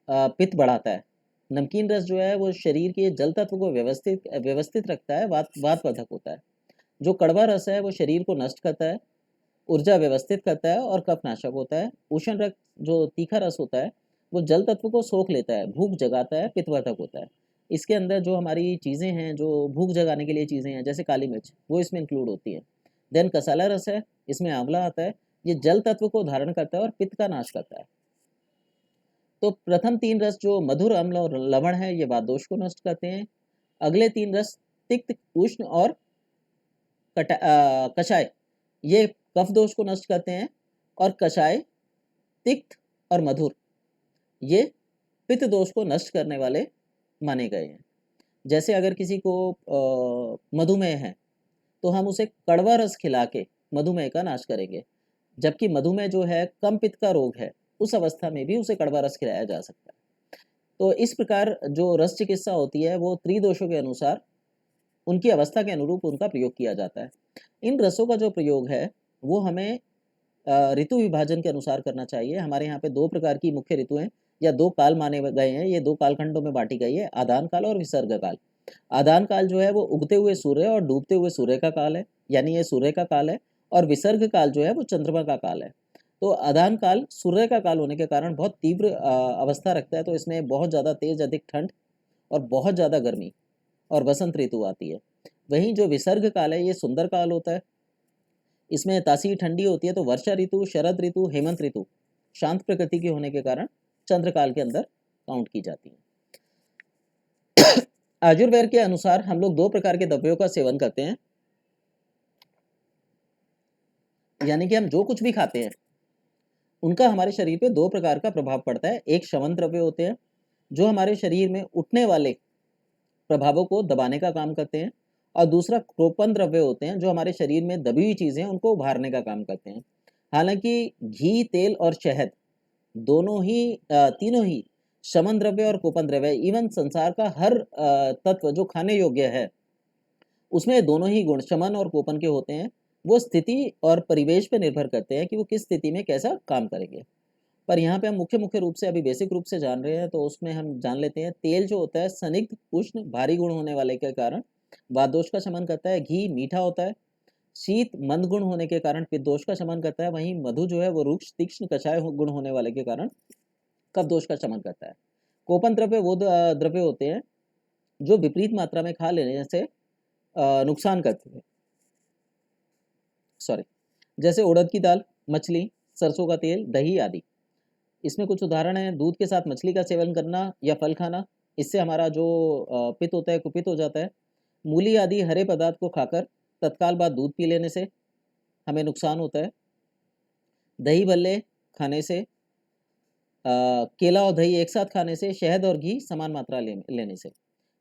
पित्त बढ़ाता है। नमकीन रस जो है वो शरीर के जल तत्व को व्यवस्थित व्यवस्थित रखता है, वातवर्धक होता है। जो कड़वा रस है वो शरीर को नष्ट करता है, ऊर्जा व्यवस्थित करता है और कफनाशक होता है। उष्ण रक्त जो तीखा रस होता है वो जल तत्व को सोख लेता है, भूख जगाता है, पित्तवर्धक होता है। इसके अंदर जो हमारी चीज़ें हैं, जो भूख जगाने के लिए चीज़ें हैं, जैसे काली मिर्च, वो इसमें इंक्लूड होती हैं। देन कसाला रस है, इसमें आंवला आता है, ये जल तत्व को धारण करता है और पित्त का नाश करता है। तो प्रथम 3 रस जो मधुर, अम्ल और लवण है, ये वात दोष को नष्ट करते हैं। अगले 3 रस तिक्त, उष्ण और कषाय, ये कफ दोष को नष्ट करते हैं और कषाय, तिक्त और मधुर, ये पित्त दोष को नष्ट करने वाले माने गए हैं। जैसे अगर किसी को मधुमेह है, तो हम उसे कड़वा रस खिला के मधुमेह का नाश करेंगे। जबकि मधुमेह जो है कम पित्त का रोग है, उस अवस्था में भी उसे कड़वा रस खिलाया जा सकता है। तो इस प्रकार जो रस चिकित्सा होती है वो त्रिदोषों के अनुसार उनकी अवस्था के अनुरूप उनका प्रयोग किया जाता है। इन रसों का जो प्रयोग है वो हमें ऋतु विभाजन के अनुसार करना चाहिए। हमारे यहाँ पे 2 प्रकार की मुख्य ऋतु हैं या 2 काल माने गए हैं। ये 2 कालखंडों में बाँटी गई है, आदान काल और विसर्ग काल। आदान काल जो है वो उगते हुए सूर्य और डूबते हुए सूर्य का काल है, यानी ये सूर्य का काल है, और विसर्ग काल जो है वो चंद्रमा का काल है। तो आदान काल सूर्य का काल होने के कारण बहुत तीव्र अवस्था रखता है, तो इसमें बहुत ज़्यादा तेज़ अधिक ठंड और बहुत ज़्यादा गर्मी और बसंत ऋतु आती है। वहीं जो विसर्ग काल है ये सुंदर काल होता है। इसमें तासीर ठंडी होती है, तो वर्षा ऋतु, शरद ऋतु, हेमंत ऋतु शांत प्रकृति के होने के कारण चंद्रकाल के अंदर काउंट की जाती है। आयुर्वेद के अनुसार हम लोग 2 प्रकार के द्रव्यों का सेवन करते हैं, यानी कि हम जो कुछ भी खाते हैं उनका हमारे शरीर पे 2 प्रकार का प्रभाव पड़ता है। एक शमन द्रव्य होते हैं जो हमारे शरीर में उठने वाले प्रभावों को दबाने का काम करते हैं, और दूसरा क्रोपन द्रव्य होते हैं जो हमारे शरीर में दबी हुई चीज़ें उनको उभारने का काम करते हैं। हालांकि घी, तेल और शहद दोनों ही तीनों ही शमन द्रव्य और कोपन द्रव्य, इवन संसार का हर तत्व जो खाने योग्य है उसमें दोनों ही गुण शमन और कोपन के होते हैं। वो स्थिति और परिवेश पर निर्भर करते हैं कि वो किस स्थिति में कैसा काम करेंगे। पर यहाँ पे हम मुख्य मुख्य रूप से अभी बेसिक रूप से जान रहे हैं, तो उसमें हम जान लेते हैं तेल जो होता है स्निग्ध, उष्ण, भारी गुण होने वाले के कारण वात दोष का शमन करता है। घी मीठा होता है, शीत मंद गुण होने के कारण पित्त दोष का शमन करता है। वहीं मधु जो है वो रुक्ष, तीक्ष्ण, कषाय गुण होने वाले के कारण कफ दोष का शमन करता है। कोपन द्रव्य वो द्रव्य होते हैं जो विपरीत मात्रा में खा लेने से नुकसान करते हैं। सॉरी, जैसे उड़द की दाल, मछली, सरसों का तेल, दही आदि। इसमें कुछ उदाहरण हैं: दूध के साथ मछली का सेवन करना या फल खाना, इससे हमारा जो पित्त होता है कुपित हो जाता है। मूली आदि हरे पदार्थ को खाकर तत्काल बाद दूध पी लेने से हमें नुकसान होता है। दही भल्ले खाने से, केला और दही एक साथ खाने से, शहद और घी समान मात्रा लेने से,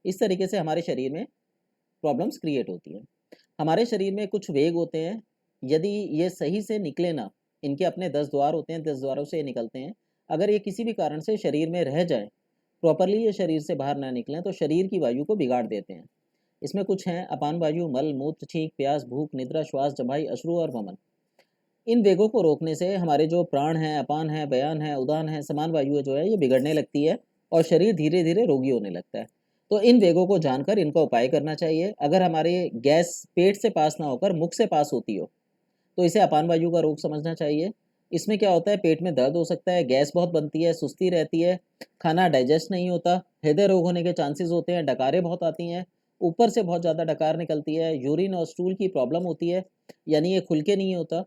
इस तरीके से हमारे शरीर में प्रॉब्लम्स क्रिएट होती हैं। हमारे शरीर में कुछ वेग होते हैं, यदि ये सही से निकले ना, इनके अपने 10 द्वार होते हैं, 10 द्वारों से ये निकलते हैं। अगर ये किसी भी कारण से शरीर में रह जाएँ, प्रॉपरली ये शरीर से बाहर ना निकलें, तो शरीर की वायु को बिगाड़ देते हैं। इसमें कुछ हैं अपान वायु, मल, मूत्र, छींक, प्यास, भूख, निद्रा, श्वास, जमाई, अश्रु और वमन। इन वेगों को रोकने से हमारे जो प्राण हैं, अपान है, व्यान है, उदान है, समान वायु जो है ये बिगड़ने लगती है और शरीर धीरे-धीरे रोगी होने लगता है। तो इन वेगों को जानकर इनका उपाय करना चाहिए। अगर हमारे गैस पेट से पास ना होकर मुख से पास होती हो, तो इसे अपान वायु का रोग समझना चाहिए। इसमें क्या होता है, पेट में दर्द हो सकता है, गैस बहुत बनती है, सुस्ती रहती है, खाना डाइजेस्ट नहीं होता, हृदय रोग होने के चांसेस होते हैं, डकारें बहुत आती हैं, ऊपर से बहुत ज़्यादा डकार निकलती है, यूरिन और स्टूल की प्रॉब्लम होती है, यानी ये खुल के नहीं होता।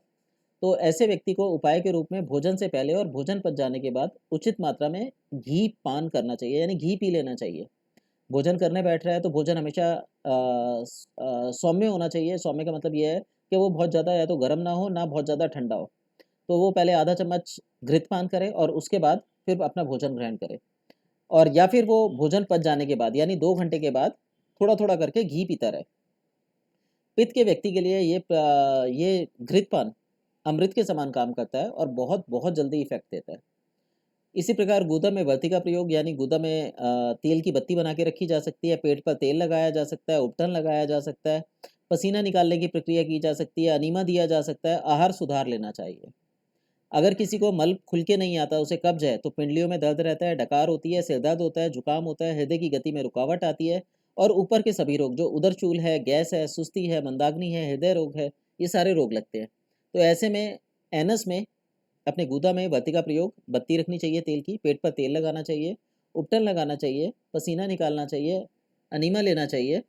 तो ऐसे व्यक्ति को उपाय के रूप में भोजन से पहले और भोजन पच जाने के बाद उचित मात्रा में घी पान करना चाहिए, यानी घी पी लेना चाहिए। भोजन करने बैठ रहा है तो भोजन हमेशा सौम्य होना चाहिए। सौम्य का मतलब ये है कि वो बहुत ज़्यादा या तो गर्म ना हो, ना बहुत ज़्यादा ठंडा हो। तो वो पहले आधा चम्मच घृत पान करे और उसके बाद फिर अपना भोजन ग्रहण करे, और या फिर वो भोजन पच जाने के बाद यानी 2 घंटे के बाद थोड़ा-थोड़ा करके घी पीता रहे। पित्त के व्यक्ति के लिए ये घृत पान अमृत के समान काम करता है और बहुत जल्दी इफ़ेक्ट देता है। इसी प्रकार गूदा में वर्ती का प्रयोग, यानी गूदा में तेल की बत्ती बना के रखी जा सकती है, पेट पर तेल लगाया जा सकता है, उपटन लगाया जा सकता है, पसीना निकालने की प्रक्रिया की जा सकती है, अनीमा दिया जा सकता है, आहार सुधार लेना चाहिए। अगर किसी को मल खुल के नहीं आता, उसे कब्ज है, तो पिंडलियों में दर्द रहता है, डकार होती है, सिर दर्द होता है, जुकाम होता है, हृदय की गति में रुकावट आती है, और ऊपर के सभी रोग जो उदरचूल है, गैस है, सुस्ती है, मंदाग्नि है, हृदय रोग है, ये सारे रोग लगते हैं। तो ऐसे में एनस में अपने गूदा में बत्ती का प्रयोग, बत्ती रखनी चाहिए तेल की, पेट पर तेल लगाना चाहिए, उपटन लगाना चाहिए, पसीना निकालना चाहिए, अनीमा लेना चाहिए,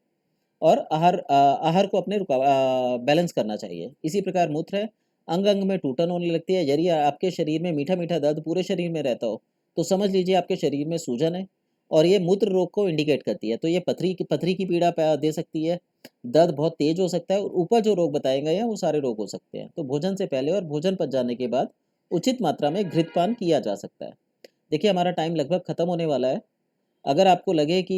और आहार को अपने बैलेंस करना चाहिए। इसी प्रकार मूत्र है, अंग-अंग में टूटन होने लगती है। यदि आपके शरीर में मीठा-मीठा दर्द पूरे शरीर में रहता हो, तो समझ लीजिए आपके शरीर में सूजन है और ये मूत्र रोग को इंडिकेट करती है। तो ये पथरी की पीड़ा दे सकती है, दर्द बहुत तेज हो सकता है, और ऊपर जो रोग बताए गए हैं वो सारे रोग हो सकते हैं। तो भोजन से पहले और भोजन पच जाने के बाद उचित मात्रा में घृतपान किया जा सकता है। देखिए हमारा टाइम लगभग खत्म होने वाला है। अगर आपको लगे कि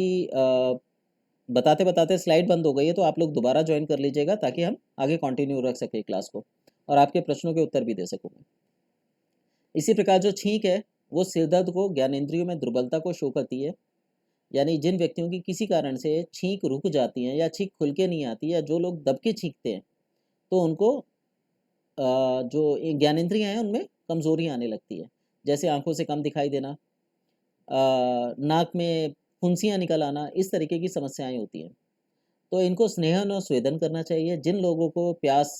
बताते-बताते स्लाइड बंद हो गई है, तो आप लोग दोबारा जॉइन कर लीजिएगा ताकि हम आगे कंटिन्यू रख सकें क्लास को और आपके प्रश्नों के उत्तर भी दे सकूँ मैं। इसी प्रकार जो छींक है, वो सिर दर्द को, ज्ञानेंद्रियों में दुर्बलता को शो करती है। यानी जिन व्यक्तियों की किसी कारण से छींक रुक जाती है या छींक खुल के नहीं आती, या जो लोग दब के छींकते हैं, तो उनको जो ज्ञानेंद्रियाँ हैं उनमें कमज़ोरी आने लगती है। जैसे आँखों से कम दिखाई देना, नाक में फुंसियाँ निकल आना, इस तरीके की समस्याएँ होती हैं। तो इनको स्नेहन और स्वेदन करना चाहिए। जिन लोगों को प्यास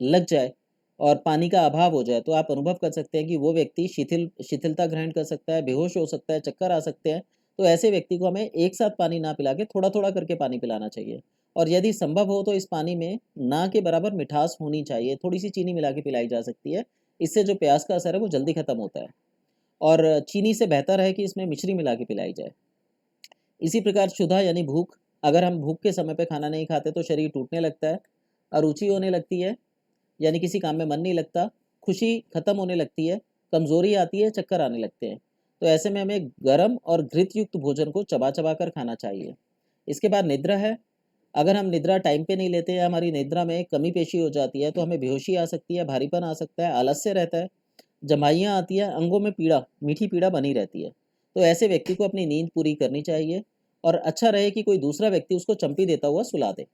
लग जाए और पानी का अभाव हो जाए, तो आप अनुभव कर सकते हैं कि वो व्यक्ति शिथिलता ग्रहण कर सकता है, बेहोश हो सकता है, चक्कर आ सकते हैं। तो ऐसे व्यक्ति को हमें एक साथ पानी ना पिला के थोड़ा-थोड़ा करके पानी पिलाना चाहिए, और यदि संभव हो तो इस पानी में ना के बराबर मिठास होनी चाहिए, थोड़ी-सी चीनी मिला के पिलाई जा सकती है। इससे जो प्यास का असर है वो जल्दी खत्म होता है, और चीनी से बेहतर है कि इसमें मिश्री मिला के पिलाई जाए। इसी प्रकार क्षुधा यानी भूख, अगर हम भूख के समय पे खाना नहीं खाते तो शरीर टूटने लगता है, अरुचि होने लगती है, यानी किसी काम में मन नहीं लगता, खुशी खत्म होने लगती है, कमज़ोरी आती है, चक्कर आने लगते हैं। तो ऐसे में हमें गरम और घृत युक्त भोजन को चबा-चबा कर खाना चाहिए। इसके बाद निद्रा है। अगर हम निद्रा टाइम पे नहीं लेते या हमारी निद्रा में कमी पेशी हो जाती है, तो हमें बेहोशी आ सकती है, भारीपन आ सकता है, आलस्य रहता है, जमाइयाँ आती हैं, अंगों में पीड़ा, मीठी पीड़ा बनी रहती है। तो ऐसे व्यक्ति को अपनी नींद पूरी करनी चाहिए, और अच्छा रहे कि कोई दूसरा व्यक्ति उसको चंपी देता हुआ सुला दे।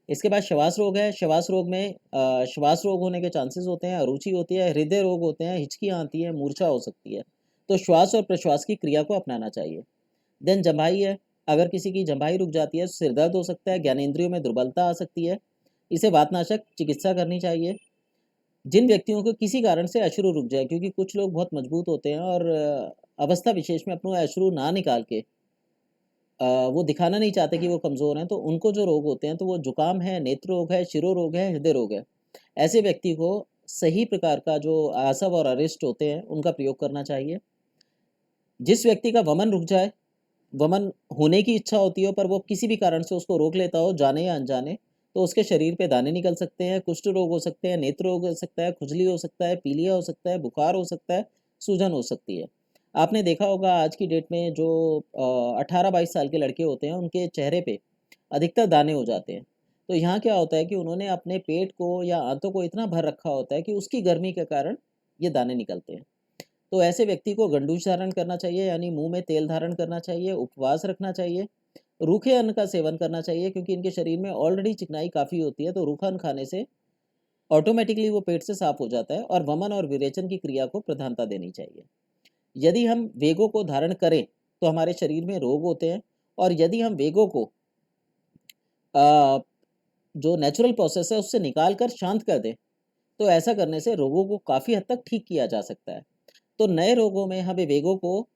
इसके बाद श्वास रोग है। श्वास रोग में श्वास रोग होने के चांसेस होते हैं, अरुचि होती है, हृदय रोग होते हैं, हिचकियाँ आती हैं, मूर्छा हो सकती है। तो श्वास और प्रश्वास की क्रिया को अपनाना चाहिए। देन जम्भाई है। अगर किसी की जम्भाई रुक जाती है, सिर दर्द हो सकता है, ज्ञानेंद्रियों में दुर्बलता आ सकती है, इसे वातनाशक चिकित्सा करनी चाहिए। जिन व्यक्तियों को किसी कारण से अश्रु रुक जाए, क्योंकि कुछ लोग बहुत मजबूत होते हैं और अवस्था विशेष में अपना अश्रु ना निकाल के वो दिखाना नहीं चाहते कि वो कमज़ोर हैं, तो उनको जो रोग होते हैं, तो वो जुकाम है, नेत्र रोग है, शिरोरोग है, हृदय रोग है। ऐसे व्यक्ति को सही प्रकार का जो आसव और अरिष्ट होते हैं, उनका प्रयोग करना चाहिए। जिस व्यक्ति का वमन रुक जाए, वमन होने की इच्छा होती हो पर वो किसी भी कारण से उसको रोक लेता हो, जाने या अनजाने, तो उसके शरीर पे दाने निकल सकते हैं, कुष्ठ रोग हो सकते हैं, नेत्र रोग हो सकता है, खुजली हो सकता है, पीलिया हो सकता है, बुखार हो सकता है, सूजन हो सकती है। आपने देखा होगा आज की डेट में जो 18-22 साल के लड़के होते हैं, उनके चेहरे पे अधिकतर दाने हो जाते हैं। तो यहाँ क्या होता है कि उन्होंने अपने पेट को या आंतों को इतना भर रखा होता है कि उसकी गर्मी के कारण ये दाने निकलते हैं। तो ऐसे व्यक्ति को गंडूश धारण करना चाहिए, यानी मुंह में तेल धारण करना चाहिए, उपवास रखना चाहिए, रूखे अन्न का सेवन करना चाहिए, क्योंकि इनके शरीर में ऑलरेडी चिकनाई काफ़ी होती है। तो रूखा अन्न खाने से ऑटोमेटिकली वो पेट से साफ हो जाता है और वमन और विरेचन की क्रिया को प्रधानता देनी चाहिए। यदि हम वेगों को धारण करें तो हमारे शरीर में रोग होते हैं, और यदि हम वेगों को आ, जो नेचुरल प्रोसेस है उससे निकाल कर शांत कर दें, तो ऐसा करने से रोगों को काफ़ी हद तक ठीक किया जा सकता है। तो नए रोगों में हमें वेगों को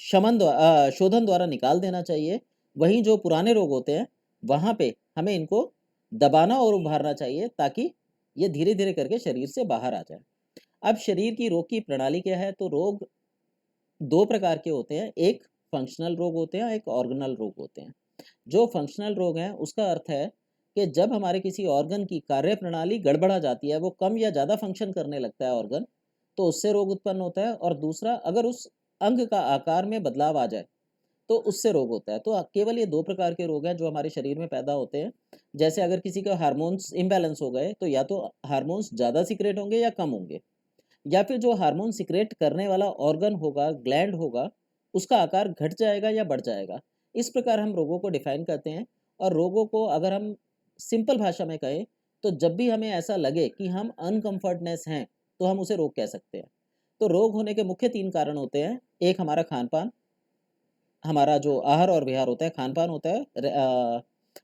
शोधन द्वारा निकाल देना चाहिए। वहीं जो पुराने रोग होते हैं वहाँ पे हमें इनको दबाना और उभारना चाहिए, ताकि ये धीरे धीरे करके शरीर से बाहर आ जाए। अब शरीर की रोग की प्रणाली क्या है? तो रोग दो प्रकार के होते हैं, एक फंक्शनल रोग होते हैं, एक ऑर्गेनल रोग होते हैं। जो फंक्शनल रोग हैं उसका अर्थ है कि जब हमारे किसी ऑर्गन की कार्य प्रणाली गड़बड़ा जाती है, वो कम या ज़्यादा फंक्शन करने लगता है ऑर्गन, तो उससे रोग उत्पन्न होता है। और दूसरा, अगर उस अंग का आकार में बदलाव आ जाए तो उससे रोग होता है। तो केवल ये दो प्रकार के रोग हैं जो हमारे शरीर में पैदा होते हैं। जैसे अगर किसी का हार्मोन्स इम्बैलेंस हो गए, तो या तो हार्मोन्स ज़्यादा सीक्रेट होंगे या कम होंगे, या फिर जो हार्मोन सीक्रेट करने वाला ऑर्गन होगा, ग्लैंड होगा, उसका आकार घट जाएगा या बढ़ जाएगा। इस प्रकार हम रोगों को डिफाइन करते हैं। और रोगों को अगर हम सिंपल भाषा में कहें, तो जब भी हमें ऐसा लगे कि हम अनकंफर्टनेस हैं, तो हम उसे रोग कह सकते हैं। तो रोग होने के मुख्य तीन कारण होते हैं। एक हमारा खान पान, हमारा जो आहार और विहार होता है, खान पान होता है,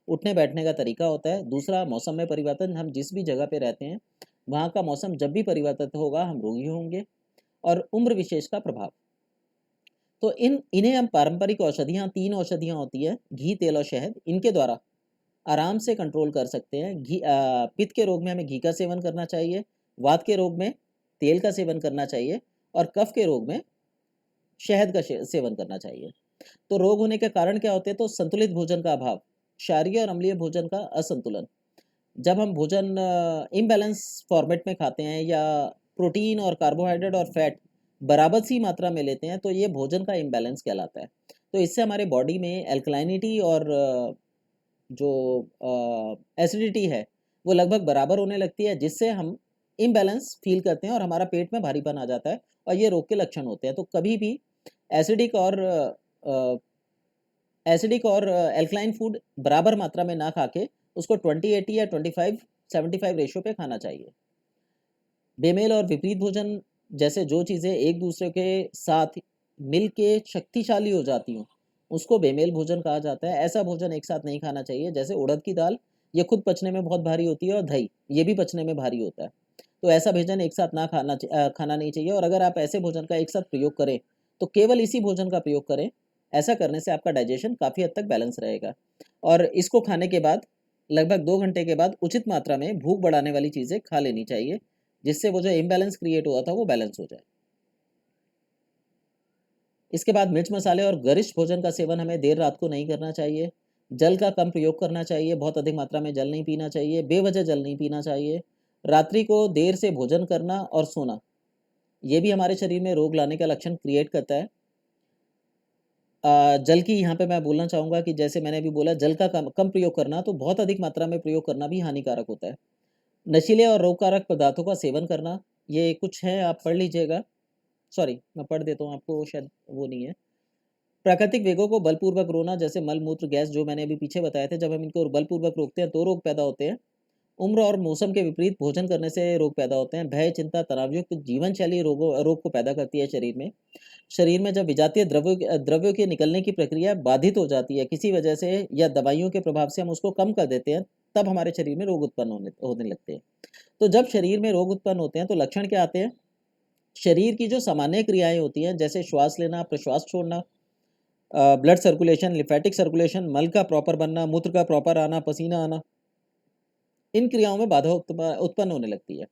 उठने बैठने का तरीका होता है। दूसरा, मौसम में परिवर्तन, हम जिस भी जगह पे रहते हैं वहाँ का मौसम जब भी परिवर्तित होगा हम रोगी होंगे। और उम्र विशेष का प्रभाव। तो इन्हें हम पारंपरिक औषधियाँ, तीन औषधियाँ होती है, घी, तेल और शहद, इनके द्वारा आराम से कंट्रोल कर सकते हैं। पित्त के रोग में हमें घी का सेवन करना चाहिए, वात के रोग में तेल का सेवन करना चाहिए, और कफ के रोग में शहद का सेवन करना चाहिए। तो रोग होने के कारण क्या होते हैं? तो संतुलित भोजन का अभाव, क्षारीय और अम्लीय भोजन का असंतुलन। जब हम भोजन इम्बैलेंस फॉर्मेट में खाते हैं, या प्रोटीन और कार्बोहाइड्रेट और फैट बराबर सी मात्रा में लेते हैं, तो ये भोजन का इम्बैलेंस कहलाता है। तो इससे हमारे बॉडी में एल्कलाइनिटी और जो एसिडिटी है वो लगभग बराबर होने लगती है, जिससे हम इम्बैलेंस फील करते हैं और हमारा पेट में भारीपन आ जाता है, और ये रोग के लक्षण होते हैं। तो कभी भी एसिडिक और एल्कलाइन फूड बराबर मात्रा में ना खा के उसको 20-80 या 25-75 रेशो पे खाना चाहिए। बेमेल और विपरीत भोजन, जैसे जो चीज़ें एक दूसरे के साथ मिल के शक्तिशाली हो जाती हूँ, उसको बेमेल भोजन कहा जाता है। ऐसा भोजन एक साथ नहीं खाना चाहिए। जैसे उड़द की दाल, ये खुद पचने में बहुत भारी होती है, और दही, ये भी पचने में भारी होता है। तो ऐसा भोजन एक साथ ना खाना नहीं चाहिए। और अगर आप ऐसे भोजन का एक साथ प्रयोग करें, तो केवल इसी भोजन का प्रयोग करें। ऐसा करने से आपका डाइजेशन काफ़ी हद तक बैलेंस रहेगा। और इसको खाने के बाद लगभग 2 घंटे के बाद उचित मात्रा में भूख बढ़ाने वाली चीज़ें खा लेनी चाहिए, जिससे वो जो इम्बैलेंस क्रिएट हुआ था वो बैलेंस हो जाए। इसके बाद मिर्च मसाले और गरिष्ठ भोजन का सेवन हमें देर रात को नहीं करना चाहिए। जल का कम प्रयोग करना चाहिए, बहुत अधिक मात्रा में जल नहीं पीना चाहिए, बेवजह जल नहीं पीना चाहिए। रात्रि को देर से भोजन करना और सोना, ये भी हमारे शरीर में रोग लाने का लक्षण क्रिएट करता है। जल की यहाँ पे मैं बोलना चाहूँगा कि जैसे मैंने अभी बोला, जल का कम कम प्रयोग करना, तो बहुत अधिक मात्रा में प्रयोग करना भी हानिकारक होता है। नशीले और रोगकारक पदार्थों का सेवन करना, ये कुछ है, आप पढ़ लीजिएगा। सॉरी, मैं पढ़ देता हूँ आपको, शायद वो नहीं है। प्राकृतिक वेगों को बलपूर्वक रोकना, जैसे मल मूत्र गैस, जो मैंने अभी पीछे बताए थे, जब हम इनको बलपूर्वक रोकते हैं तो रोग पैदा होते हैं। उम्र और मौसम के विपरीत भोजन करने से रोग पैदा होते हैं। भय, चिंता, तनावयुक्त जीवन शैली रोग को पैदा करती है शरीर में। शरीर में जब विजातीय द्रव्यों के निकलने की प्रक्रिया बाधित हो जाती है किसी वजह से, या दवाइयों के प्रभाव से हम उसको कम कर देते हैं, तब हमारे शरीर में रोग उत्पन्न होने लगते हैं। तो जब शरीर में रोग उत्पन्न होते हैं तो लक्षण क्या आते हैं? शरीर की जो सामान्य क्रियाएं होती हैं, जैसे श्वास लेना, प्रश्वास छोड़ना, ब्लड सर्कुलेशन, लिम्फेटिक सर्कुलेशन, मल का प्रॉपर बनना, मूत्र का प्रॉपर आना, पसीना आना, इन क्रियाओं में बाधा उत्पन्न होने लगती है।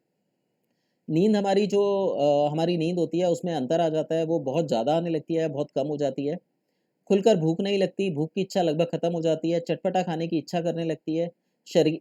नींद, हमारी नींद होती है उसमें अंतर आ जाता है, वो बहुत ज़्यादा आने लगती है, बहुत कम हो जाती है। खुलकर भूख नहीं लगती, भूख की इच्छा लगभग खत्म हो जाती है, चटपटा खाने की इच्छा करने लगती है। शरीर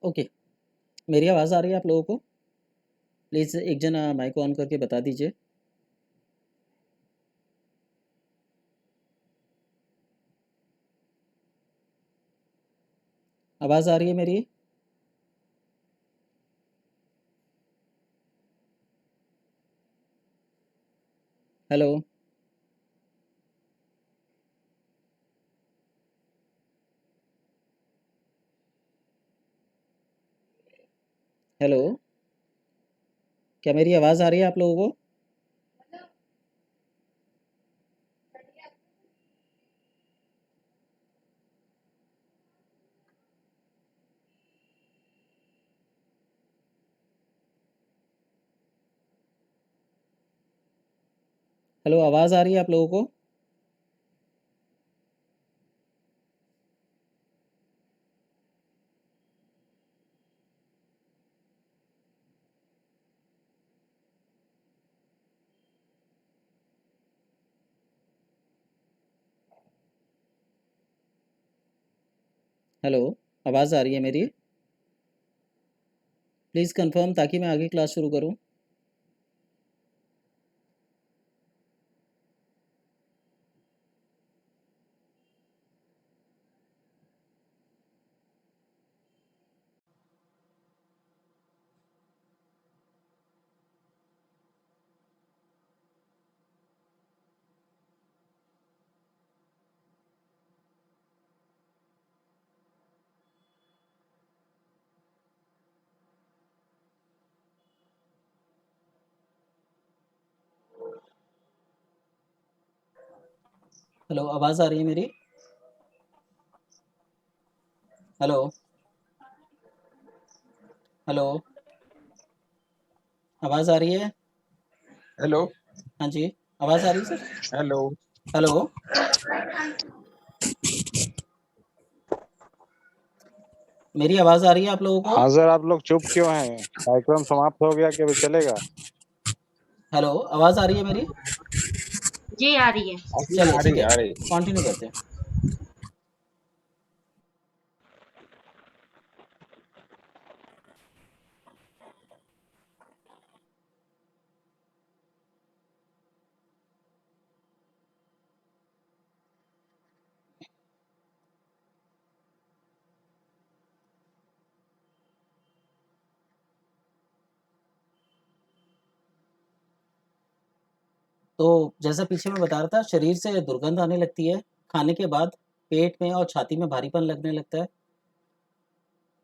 ओके, मेरी आवाज़ आ रही है आप लोगों को? प्लीज़ एक जना माइक ऑन करके बता दीजिए। आवाज़ आ रही है मेरी? हेलो? हेलो? क्या मेरी आवाज़ आ रही है आप लोगों को? हेलो, आवाज़ आ रही है आप लोगों को? हेलो, आवाज़ आ रही है मेरी? प्लीज़ कंफर्म ताकि मैं आगे क्लास शुरू करूँ। हेलो, आवाज़ आ रही है मेरी? हेलो? हेलो? आवाज़ आ रही है? हेलो। हाँ जी, आवाज़ आ रही है सर? हेलो। हेलो? मेरी आवाज़ आ रही है आप लोगों को? हाँ सर, आप लोग चुप क्यों हैं? कार्यक्रम समाप्त हो गया कि अभी चलेगा? हेलो, आवाज़ आ रही है मेरी? जी आ रही है। चलिए आ ठीक रही है, आ रही। कंटिन्यू करते हैं। तो जैसा पीछे मैं बता रहा था, शरीर से दुर्गंध आने लगती है, खाने के बाद पेट में और छाती में भारीपन लगने लगता है,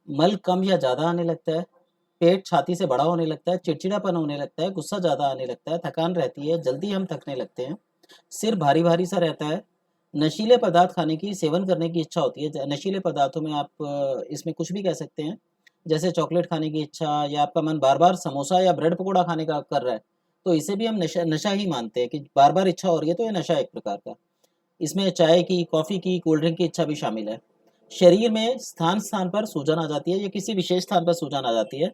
मल कम या ज़्यादा आने लगता है, पेट छाती से बड़ा होने लगता है, चिड़चिड़ापन होने लगता है, गुस्सा ज़्यादा आने लगता है, थकान रहती है, जल्दी हम थकने लगते हैं, सिर भारी-भारी सा रहता है, नशीले पदार्थ खाने की, सेवन करने की इच्छा होती है। नशीले पदार्थों में आप इसमें कुछ भी कह सकते हैं, जैसे चॉकलेट खाने की इच्छा या आपका मन बार-बार समोसा या ब्रेड पकोड़ा खाने का कर रहा है, तो इसे भी हम नशा नशा ही मानते हैं कि बार-बार इच्छा हो रही है, तो ये नशा है एक प्रकार का। इसमें चाय की, कॉफ़ी की, कोल्ड ड्रिंक की इच्छा भी शामिल है। शरीर में स्थान-स्थान पर सूजन आ जाती है या किसी विशेष स्थान पर सूजन आ जाती है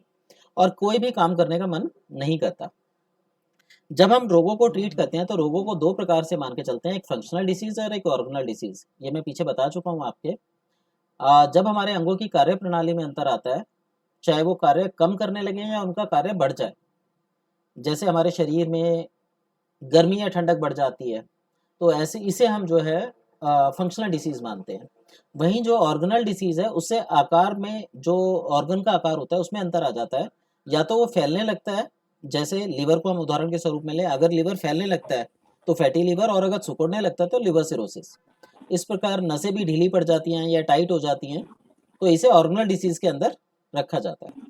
और कोई भी काम करने का मन नहीं करता। जब हम रोगों को ट्रीट करते हैं तो रोगों को 2 प्रकार से मान के चलते हैं, एक फंक्शनल डिसीज़ और एक ऑर्गेनल डिसीज़। ये मैं पीछे बता चुका हूँ आपके। जब हमारे अंगों की कार्यप्रणाली में अंतर आता है, चाहे वो कार्य कम करने लगें या उनका कार्य बढ़ जाए। जैसे हमारे शरीर में गर्मी या ठंडक बढ़ जाती है, तो ऐसे इसे हम जो है फंक्शनल डिसीज़ मानते हैं। वहीं जो ऑर्गेनल डिसीज़ है, उससे आकार में जो ऑर्गन का आकार होता है, उसमें अंतर आ जाता है। या तो वो फैलने लगता है, जैसे लिवर को हम उदाहरण के स्वरूप में लें, अगर लिवर फैलने लगता है, तो फैटी लिवर और अगर सिकुड़ने लगता है, तो लिवर सिरोसिस। इस प्रकार नसें भी ढीली पड़ जाती हैं या टाइट हो जाती हैं, तो इसे ऑर्गेनल डिसीज़ के अंदर रखा जाता है।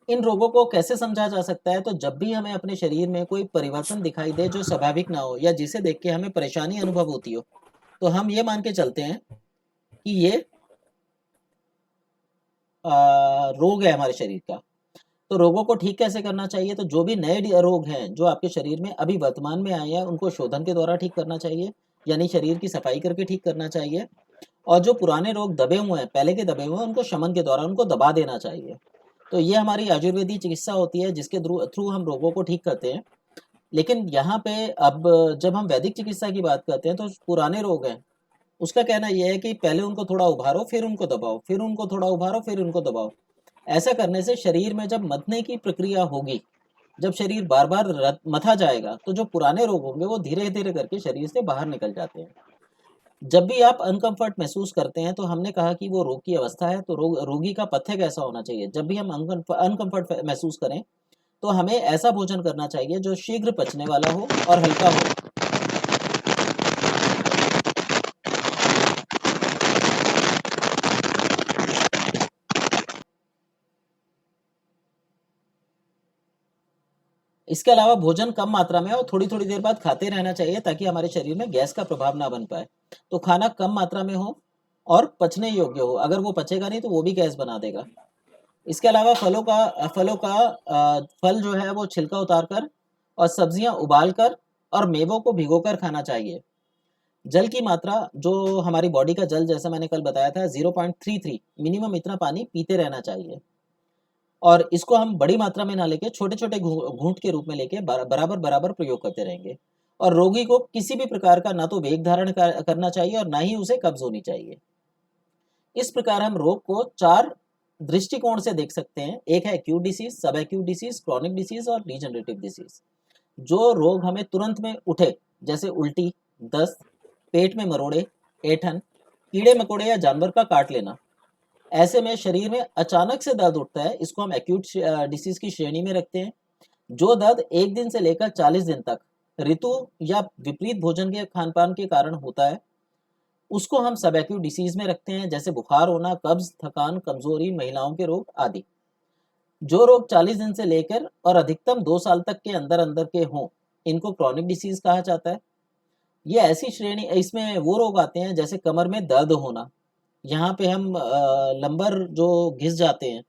इन रोगों को कैसे समझा जा सकता है? तो जब भी हमें अपने शरीर में कोई परिवर्तन दिखाई दे जो स्वाभाविक ना हो या जिसे देख के हमें परेशानी अनुभव होती हो, तो हम ये मान के चलते हैं कि ये रोग है हमारे शरीर का। तो रोगों को ठीक कैसे करना चाहिए? तो जो भी नए रोग हैं जो आपके शरीर में अभी वर्तमान में आए हैं, उनको शोधन के द्वारा ठीक करना चाहिए, यानी शरीर की सफाई करके ठीक करना चाहिए। और जो पुराने रोग दबे हुए हैं, पहले के दबे हुए हैं, उनको शमन के द्वारा उनको दबा देना चाहिए। तो ये हमारी आयुर्वेदिक चिकित्सा होती है जिसके थ्रू हम रोगों को ठीक करते हैं। लेकिन यहाँ पे अब जब हम वैदिक चिकित्सा की बात करते हैं तो पुराने रोग हैं, उसका कहना यह है कि पहले उनको थोड़ा उभारो, फिर उनको दबाओ, फिर उनको थोड़ा उभारो, फिर उनको दबाओ। ऐसा करने से शरीर में जब मथने की प्रक्रिया होगी, जब शरीर बार बार मथा जाएगा, तो जो पुराने रोग होंगे वो धीरे धीरे करके शरीर से बाहर निकल जाते हैं। जब भी आप अनकंफर्ट महसूस करते हैं तो हमने कहा कि वो रोग की अवस्था है, तो रोगी का पथ्य कैसा होना चाहिए। जब भी हम अनकंफर्ट महसूस करें तो हमें ऐसा भोजन करना चाहिए जो शीघ्र पचने वाला हो और हल्का हो। इसके अलावा भोजन कम मात्रा में और थोड़ी थोड़ी देर बाद खाते रहना चाहिए ताकि हमारे शरीर में गैस का प्रभाव ना बन पाए। तो खाना कम मात्रा में हो और पचने योग्य हो। अगर वो पचेगा नहीं तो वो भी गैस बना देगा। इसके अलावा फल जो है वो छिलका उतार कर और सब्जियां उबाल कर और मेवों को भिगोकर खाना चाहिए। जल की मात्रा, जो हमारी बॉडी का जल, जैसा मैंने कल बताया था 0.33, मिनिमम इतना पानी पीते रहना चाहिए। और इसको हम बड़ी मात्रा में ना लेके छोटे छोटे घूंट के रूप में लेके बराबर बराबर प्रयोग करते रहेंगे। और रोगी को किसी भी प्रकार का ना तो वेग धारण करना चाहिए और ना ही उसे कब्ज होनी चाहिए। इस प्रकार हम रोग को 4 दृष्टिकोण से देख सकते हैं। एक है एक्यूट डिसीज, सब एक्यूट डिसीज, क्रॉनिक डिसीज और डिजेनरेटिव डिसीज। जो रोग हमें तुरंत में उठे, जैसे उल्टी, दस्त, पेट में मरोड़े, ऐंठन, कीड़े मकोड़े या जानवर का काट लेना, ऐसे में शरीर में अचानक से दर्द उठता है, इसको हम एक्यूट डिसीज की श्रेणी में रखते हैं। जो दर्द 1 दिन से लेकर 40 दिन तक ऋतु या विपरीत भोजन के खान पान के कारण होता है, उसको हम सब एक्यूट डिसीज में रखते हैं, जैसे बुखार होना, कब्ज, थकान, कमजोरी, महिलाओं के रोग आदि। जो रोग 40 दिन से लेकर और अधिकतम 2 साल तक के अंदर अंदर के हों, इनको क्रॉनिक डिसीज कहा जाता है। ये ऐसी श्रेणी, इसमें वो रोग आते हैं जैसे कमर में दर्द होना। यहाँ पे हम लंबर जो घिस जाते हैं,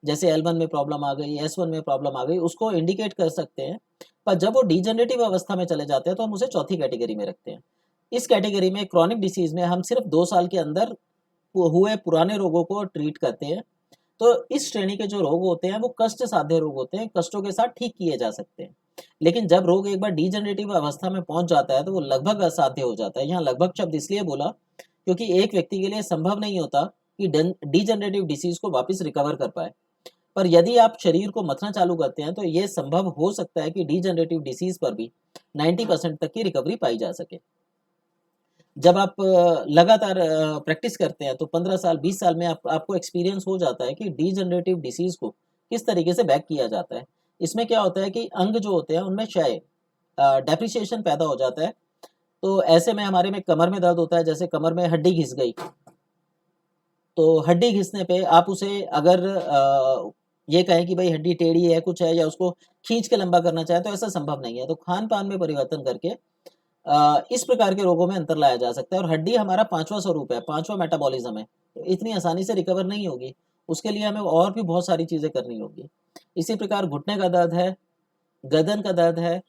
जैसे L1 में प्रॉब्लम आ गई, S1 में प्रॉब्लम आ गई, उसको इंडिकेट कर सकते हैं। पर जब वो डिजेनरेटिव अवस्था में चले जाते हैं तो हम उसे चौथी कैटेगरी में रखते हैं। इस कैटेगरी में क्रॉनिक डिसीज में हम सिर्फ 2 साल के अंदर हुए पुराने रोगों को ट्रीट करते हैं। तो इस श्रेणी के जो रोग होते हैं वो कष्ट साध्य रोग होते हैं, कष्टों के साथ ठीक किए जा सकते हैं। लेकिन जब रोग एक बार डिजेनरेटिव अवस्था में पहुंच जाता है तो वो लगभग असाध्य हो जाता है। यहाँ लगभग शब्द इसलिए बोला क्योंकि एक व्यक्ति के लिए संभव नहीं होता कि डिजेनरेटिव डिसीज को वापस रिकवर कर पाए। पर यदि आप शरीर को मथना चालू करते हैं तो ये संभव हो सकता है कि डिजेनरेटिव डिसीज पर भी 90% तक की रिकवरी पाई जा सके। जब आप लगातार प्रैक्टिस करते हैं तो 15 साल 20 साल में आपको एक्सपीरियंस हो जाता है कि डिजेनरेटिव डिसीज को किस तरीके से बैक किया जाता है। इसमें क्या होता है कि अंग जो होते हैं उनमें क्षय, डेप्रिसिएशन पैदा हो जाता है। तो ऐसे में हमारे में कमर में दर्द होता है, जैसे कमर में हड्डी घिस गई, तो हड्डी घिसने पे आप उसे अगर ये कहें कि भाई हड्डी टेढ़ी है कुछ है, या उसको खींच के लंबा करना चाहे, तो ऐसा संभव नहीं है। तो खान पान में परिवर्तन करके इस प्रकार के रोगों में अंतर लाया जा सकता है। और हड्डी हमारा 5वां स्वरूप है, 5वां मेटाबॉलिज्म है, तो इतनी आसानी से रिकवर नहीं होगी। उसके लिए हमें और भी बहुत सारी चीज़ें करनी होगी। इसी प्रकार घुटने का दर्द है, गर्दन का दर्द है,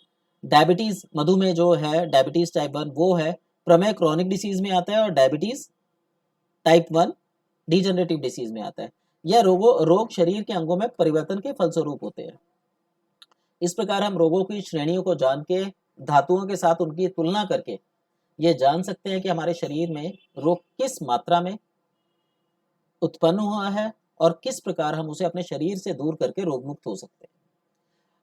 डायबिटीज़, मधुमेह जो है, डायबिटीज़ टाइप 1 वो है, प्रमेह क्रॉनिक डिसीज़ में आता है, और डायबिटीज़ टाइप 1 डिजेनरेटिव डिसीज़ में आता है। यह रोग शरीर के अंगों में परिवर्तन के फलस्वरूप होते हैं। इस प्रकार हम रोगों की श्रेणियों को जान के, धातुओं के साथ उनकी तुलना करके ये जान सकते हैं कि हमारे शरीर में रोग किस मात्रा में उत्पन्न हुआ है और किस प्रकार हम उसे अपने शरीर से दूर करके रोग मुक्त हो सकते हैं।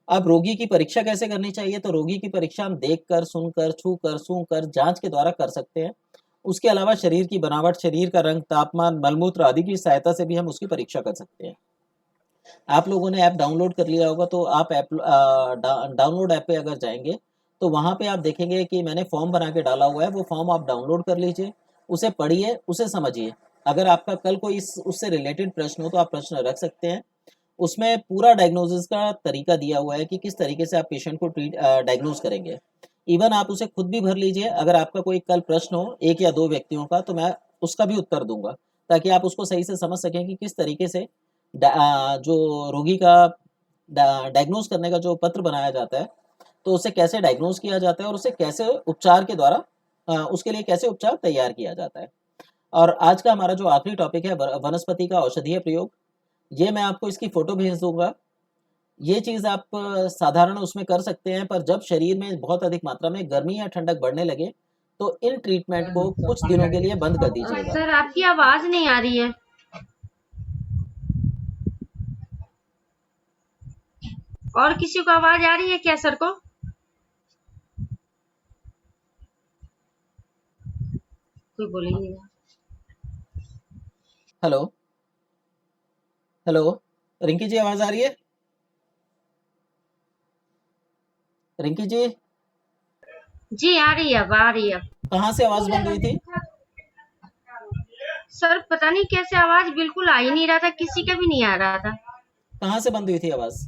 अब रोगी की परीक्षा कैसे करनी चाहिए, तो रोगी की परीक्षा हम देखकर, सुनकर, छूकर, सूंघकर, जांच के द्वारा कर सकते हैं। उसके अलावा शरीर की बनावट, शरीर का रंग, तापमान, मलमूत्र आदि की सहायता से भी हम उसकी परीक्षा कर सकते हैं। आप लोगों ने ऐप डाउनलोड कर लिया होगा, तो आप ऐप डाउनलोड ऐप पे अगर जाएंगे तो वहाँ पे आप देखेंगे कि मैंने फॉर्म बना के डाला हुआ है। वो फॉर्म आप डाउनलोड कर लीजिए, उसे पढ़िए, उसे समझिए। अगर आपका कल कोई उससे रिलेटेड प्रश्न हो तो आप प्रश्न रख सकते हैं। उसमें पूरा डायग्नोसिस का तरीका दिया हुआ है कि किस तरीके से आप पेशेंट को डायग्नोज करेंगे। इवन आप उसे खुद भी भर लीजिए। अगर आपका कोई कल प्रश्न हो 1 या 2 व्यक्तियों का, तो मैं उसका भी उत्तर दूंगा, ताकि आप उसको सही से समझ सकें कि किस तरीके से जो रोगी का डायग्नोज करने का जो पत्र बनाया जाता है, तो उसे कैसे डायग्नोज किया जाता है और उसे कैसे उपचार के द्वारा उसके लिए कैसे उपचार तैयार किया जाता है। और आज का हमारा जो आखिरी टॉपिक है वनस्पति का औषधीय प्रयोग, ये मैं आपको इसकी फोटो भेज दूंगा। ये चीज़ आप साधारण उसमें कर सकते हैं, पर जब शरीर में बहुत अधिक मात्रा में गर्मी या ठंडक बढ़ने लगे तो इन ट्रीटमेंट को कुछ दिनों के लिए बंद कर दीजिएगा। सर आपकी आवाज नहीं आ रही है। और किसी को आवाज आ रही है क्या सर को? कोई बोल ही नहीं रहा। हेलो हेलो, रिंकी जी आवाज आ रही है? रिंकी जी जी आ रही है, अब आ रही है। कहाँ से आवाज बंद हुई थी? सर पता नहीं कैसे आवाज बिल्कुल आ ही नहीं रहा था, किसी का भी नहीं आ रहा था। कहाँ से बंद हुई थी आवाज?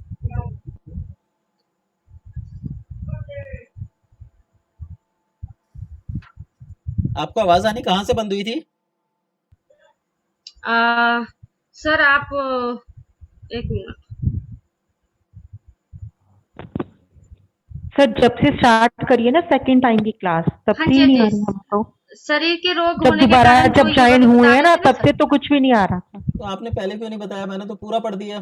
आपको आवाज आनी कहाँ से बंद हुई थी? सर आप एक मिनट। सर जब से स्टार्ट करिए ना सेकंड टाइम की क्लास, तब हाँ से जी, ही हाँ नहीं आ जी। रही हमको। शरीर के रोग जब होने के दोबारा कारण जो जब योगा ज्वाइन तो हुए बता हैं रहे ना, थे ना तब से सर। तो कुछ भी नहीं आ रहा था। तो आपने पहले क्यों नहीं बताया? मैंने तो पूरा पढ़ दिया।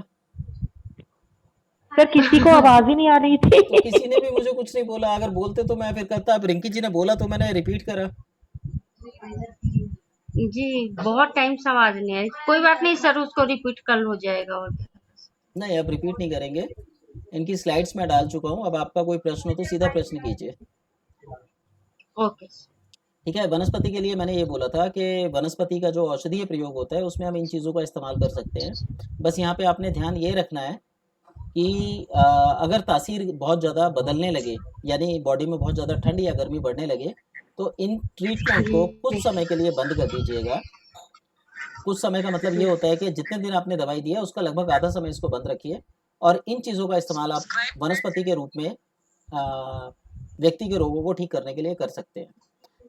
सर किसी को आवाज ही नहीं आ रही थी। तो किसी ने भी मुझे कुछ नहीं बोला। अगर बोलते तो मैं फिर करता। अब रिंकी जी ने बोला तो मैंने रिपीट करा। जी बहुत टाइम से आवाज नहीं आई। कोई बात नहीं सर, उसको रिपीट कल हो जाएगा। और नहीं, अब रिपीट नहीं करेंगे। इनकी स्लाइड्स में डाल चुका हूँ। अब आपका कोई प्रश्न हो तो सीधा प्रश्न कीजिए। ओके। ठीक है। वनस्पति के लिए मैंने ये बोला था कि वनस्पति का जो औषधीय प्रयोग होता है उसमें हम इन चीज़ों का इस्तेमाल कर सकते हैं। बस यहाँ पे आपने ध्यान ये रखना है कि अगर तासीर बहुत ज़्यादा बदलने लगे, यानी बॉडी में बहुत ज़्यादा ठंड या गर्मी बढ़ने लगे, तो इन ट्रीटमेंट को कुछ समय के लिए बंद कर दीजिएगा। कुछ समय का मतलब ये होता है कि जितने दिन आपने दवाई दिया उसका लगभग आधा समय इसको बंद रखिए, और इन चीज़ों का इस्तेमाल आप वनस्पति के रूप में व्यक्ति के रोगों को ठीक करने के लिए कर सकते हैं।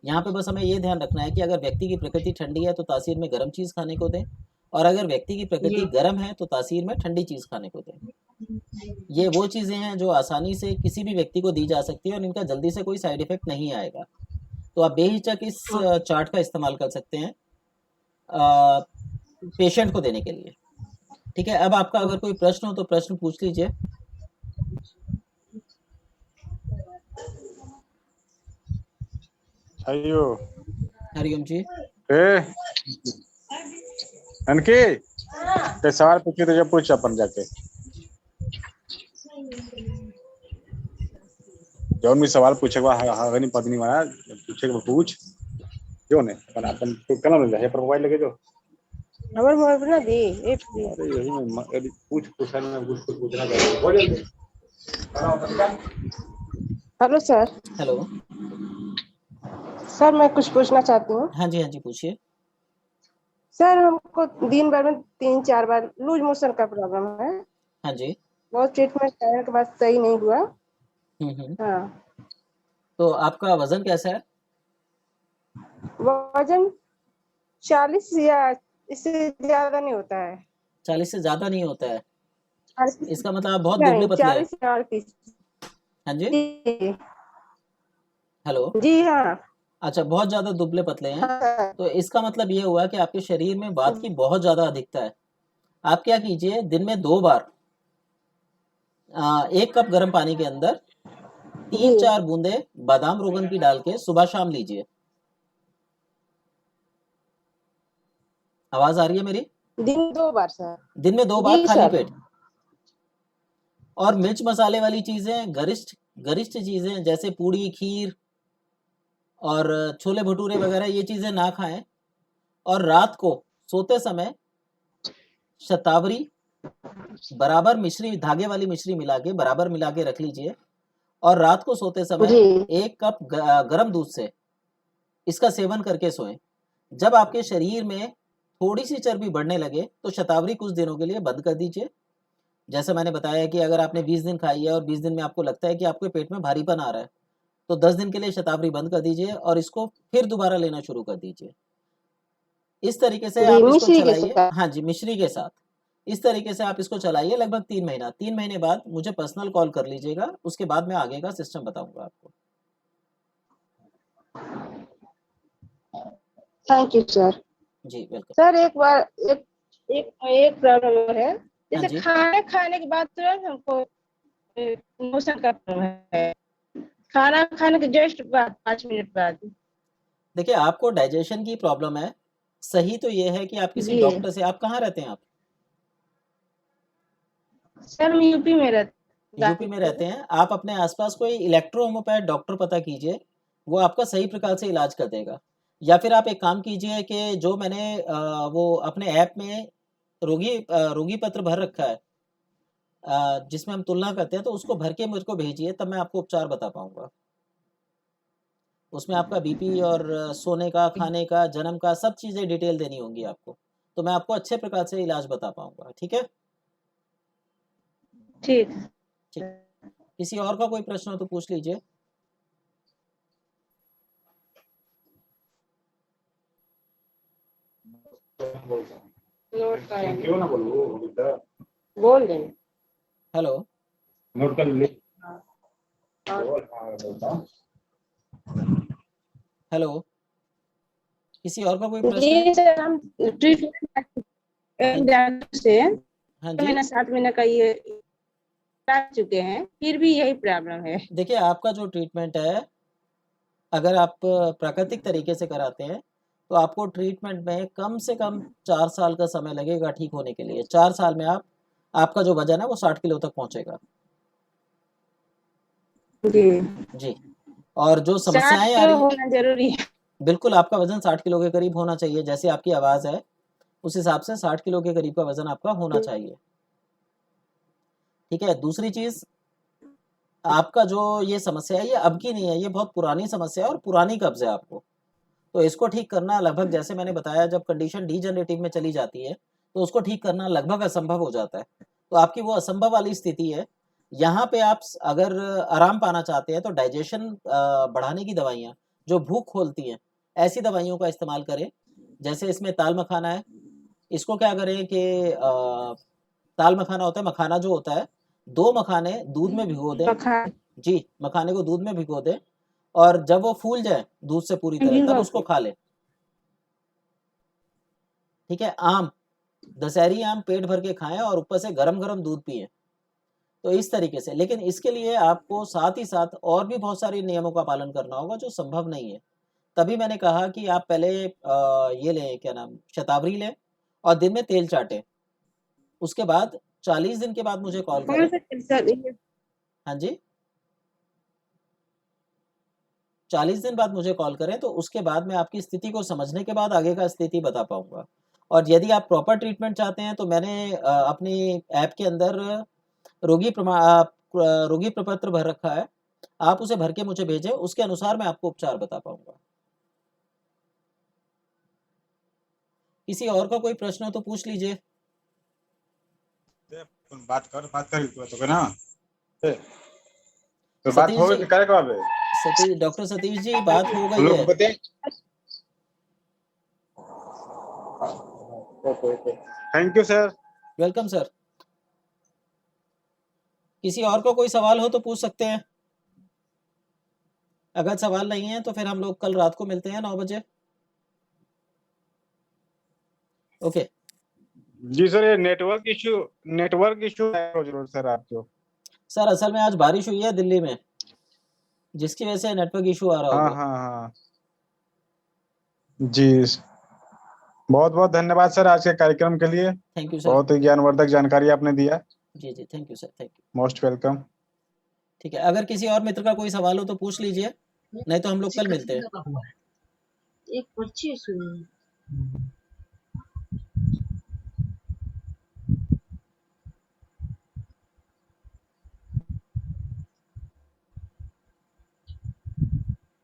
यहाँ पे बस हमें ये ध्यान रखना है कि अगर व्यक्ति की प्रकृति ठंडी है तो तासीर में गर्म चीज़ खाने को दें, और अगर व्यक्ति की प्रकृति गर्म है तो तासीर में ठंडी चीज़ खाने को दें। ये वो चीज़ें हैं जो आसानी से किसी भी व्यक्ति को दी जा सकती है और इनका जल्दी से कोई साइड इफेक्ट नहीं आएगा। तो आप बेहिचक इस चार्ट का इस्तेमाल कर सकते हैं पेशेंट को देने के लिए। ठीक है। अब आपका अगर कोई प्रश्न हो तो प्रश्न पूछ लीजिए। अयो हरिओम जी। अनकी ते सवाल पूछी तो जब पूछ अपन जाके जौन भी सवाल पूछे नहीं पत्नी मारा पूछे पूछ जो ने अपन कलम ले जाए पर मोबाइल लगे जो हमर मोबाइल ना दी एक दी। अरे यही में पूछ में कुछ पूछना चाहिए। Hello sir. हेलो सर मैं कुछ पूछना चाहती हूँ। हाँ जी, हाँ जी, पूछिए। सर हमको दिन भर में 3-4 बार लूज मोशन का प्रॉब्लम है। हाँ जी। बहुत ट्रीटमेंट करने के बाद सही नहीं हुआ। हाँ। तो आपका वजन कैसा है? वजन 40 या इससे ज्यादा नहीं होता है। 40 से ज्यादा नहीं होता है? इसका मतलब आप बहुत नहीं, दुबले पतले हैं। 40-48। हाँ जी। जी हेलो। जी हाँ। अच्छा, बहुत ज्यादा दुबले पतले हैं। हाँ। तो इसका मतलब ये हुआ कि आपके शरीर में वात की बहुत ज्यादा अधिकता है। आप क्या कीजिए, दिन में 2 बार 1 कप गर्म पानी के अंदर 3-4 बूंदे बादाम रोगन की डाल के सुबह शाम लीजिए। आवाज आ रही है मेरी? दिन 2 बार सर। दिन में 2 बार जी खाली सर। पेट। और मिर्च मसाले वाली चीजें, गरिष्ठ चीजें जैसे पूड़ी, खीर और छोले भटूरे वगैरह, ये चीजें ना खाएं। और रात को सोते समय शतावरी बराबर मिश्री, धागे वाली मिश्री मिला के बराबर मिला के रख लीजिए, और रात को सोते समय 1 कप गर्म दूध से इसका सेवन करके सोएं। जब आपके शरीर में थोड़ी सी चर्बी बढ़ने लगे तो शतावरी कुछ दिनों के लिए बंद कर दीजिए। जैसे मैंने बताया कि अगर आपने 20 दिन खाई है और 20 दिन में आपको लगता है कि आपके पेट में भारीपन आ रहा है, तो 10 दिन के लिए शतावरी बंद कर दीजिए और इसको फिर दोबारा लेना शुरू कर दीजिए। इस तरीके से आप इसको चलाइए। हाँ जी, मिश्री के साथ इस तरीके से आप इसको चलाइए लगभग 3 महीना। 3 महीने बाद मुझे पर्सनल कॉल कर लीजिएगा, उसके बाद मैं आगे का सिस्टम बताऊंगा आपको। Thank you sir. जी वेलकम। सर एक बार एक प्रॉब्लम है, जैसे हाँ जी। खाना खाने के बाद तुरंत हमको मोशन का प्रॉब्लम है। खाना खाने के जस्ट बाद 5 मिनट बाद। देखिए आपको डाइजेशन की प्रॉब्लम है, सही तो ये है कि आप किसी जी डॉक्टर से, आप कहाँ रहते हैं आप? सर, हम यूपी में रहते यूपी में रहते हैं। आप अपने आसपास कोई इलेक्ट्रो होम्योपैथ डॉक्टर पता कीजिए, वो आपका सही प्रकार से इलाज कर देगा। या फिर आप एक काम कीजिए कि जो मैंने वो अपने ऐप में रोगी पत्र भर रखा है, जिसमें हम तुलना करते हैं, तो उसको भर के मुझको भेजिए, तब मैं आपको उपचार बता पाऊंगा। उसमें आपका बीपी और सोने का, खाने का, जन्म का, सब चीज़ें डिटेल देनी होंगी आपको, तो मैं आपको अच्छे प्रकार से इलाज बता पाऊंगा। ठीक है? ठीक। ठीक। किसी और का कोई प्रश्न हो तो पूछ लीजिए। नोट करेंगे, क्यों ना बोलूं बेटा, बोल देंगे। हेलो। नोट कर ले। हेलो। किसी और का कोई प्रश्न है? जी सर, हम ट्रीटमेंट हाँ से हाँ 6 जी। महीना 7 महीना का ये करा चुके हैं, फिर भी यही प्रॉब्लम है। देखिए आपका जो ट्रीटमेंट है, अगर आप प्राकृतिक तरीके से कराते हैं, तो आपको ट्रीटमेंट में कम से कम 4 साल का समय लगेगा ठीक होने के लिए। 4 साल में आपका जो वजन है वो 60 किलो तक पहुंचेगा। जी, जी। और जो 60 समस्याएं आ किलो रही, होना जरूरी है। बिल्कुल आपका वजन 60 किलो के करीब होना चाहिए, जैसे आपकी आवाज़ है उस हिसाब से 60 किलो के करीब का वजन आपका होना चाहिए। ठीक है? दूसरी चीज़, आपका जो ये समस्या है ये अब की नहीं है, ये बहुत पुरानी समस्या है और पुरानी कब्ज़ है आपको। तो इसको ठीक करना लगभग, जैसे मैंने बताया, जब कंडीशन डीजनरेटिव में चली जाती है तो उसको ठीक करना लगभग असंभव हो जाता है। तो आपकी वो असंभव वाली स्थिति है। यहाँ पे आप अगर आराम पाना चाहते हैं तो डाइजेशन बढ़ाने की दवाइयाँ, जो भूख खोलती हैं, ऐसी दवाइयों का इस्तेमाल करें। जैसे इसमें ताल मखाना है, इसको क्या करें कि ताल मखाना होता है, मखाना जो होता है, 2 मखाने दूध में भिगो दें। मखान जी, मखाने को दूध में भिगो दें और जब वो फूल जाए दूध से पूरी तरह, तब भिगो उसको के खा लें। ठीक है? आम, दशहरी आम पेट भर के खाएं और ऊपर से गरम-गरम दूध पिएं। तो इस तरीके से, लेकिन इसके लिए आपको साथ ही साथ और भी बहुत सारे नियमों का पालन करना होगा जो संभव नहीं है। तभी मैंने कहा कि आप पहले ये लें, क्या नाम, शतावरी लें और दिन में तेल चाटें। उसके बाद 40 दिन के बाद मुझे कॉल कौन करें। सा सर ये? हाँ जी, 40 दिन बाद मुझे कॉल करें, तो उसके बाद मैं आपकी स्थिति को समझने के बाद आगे का स्थिति बता पाऊँगा। और यदि आप प्रॉपर ट्रीटमेंट चाहते हैं तो मैंने अपनी ऐप के अंदर रोगी प्रपत्र भर रखा है। आप उसे भर के मुझे भेजें, उसके अनुसार मैं आपको उपचार बता पाऊँगा। किसी और का कोई प्रश्न हो तो पूछ लीजिए। बात कर तो ना, तो बात सतीश हो जी, गई करे कब है? डॉक्टर सतीश जी, बात हो हम गई लोग है। बताएं। Okay, thank you sir. Welcome sir. किसी और को कोई सवाल हो तो पूछ सकते हैं। अगर सवाल नहीं है तो फिर हम लोग कल रात को मिलते हैं 9 बजे। ओके। जी सर, ये नेटवर्क इशू है जरूर सर आपको। सर असल में आज बारिश हुई है दिल्ली में, जिसकी वजह से नेटवर्क इशू आ रहा हाँ होगा। हाँ हाँ जी, बहुत बहुत धन्यवाद सर आज के कार्यक्रम के लिए। Thank you sir. बहुत ही ज्ञानवर्धक जानकारी आपने दिया। जी जी, thank you sir, thank you. Most welcome. ठीक है, अगर किसी और मित्र का कोई सवाल हो तो पूछ लीजिए, नहीं तो हम लोग कल मिलते हैं। एक पर्ची सुनी।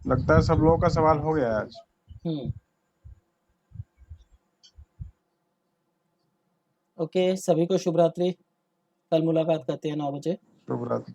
लगता है सब लोगों का सवाल हो गया आज। ओके, सभी को शुभ रात्रि। कल मुलाकात करते हैं 9 बजे। शुभ रात्रि।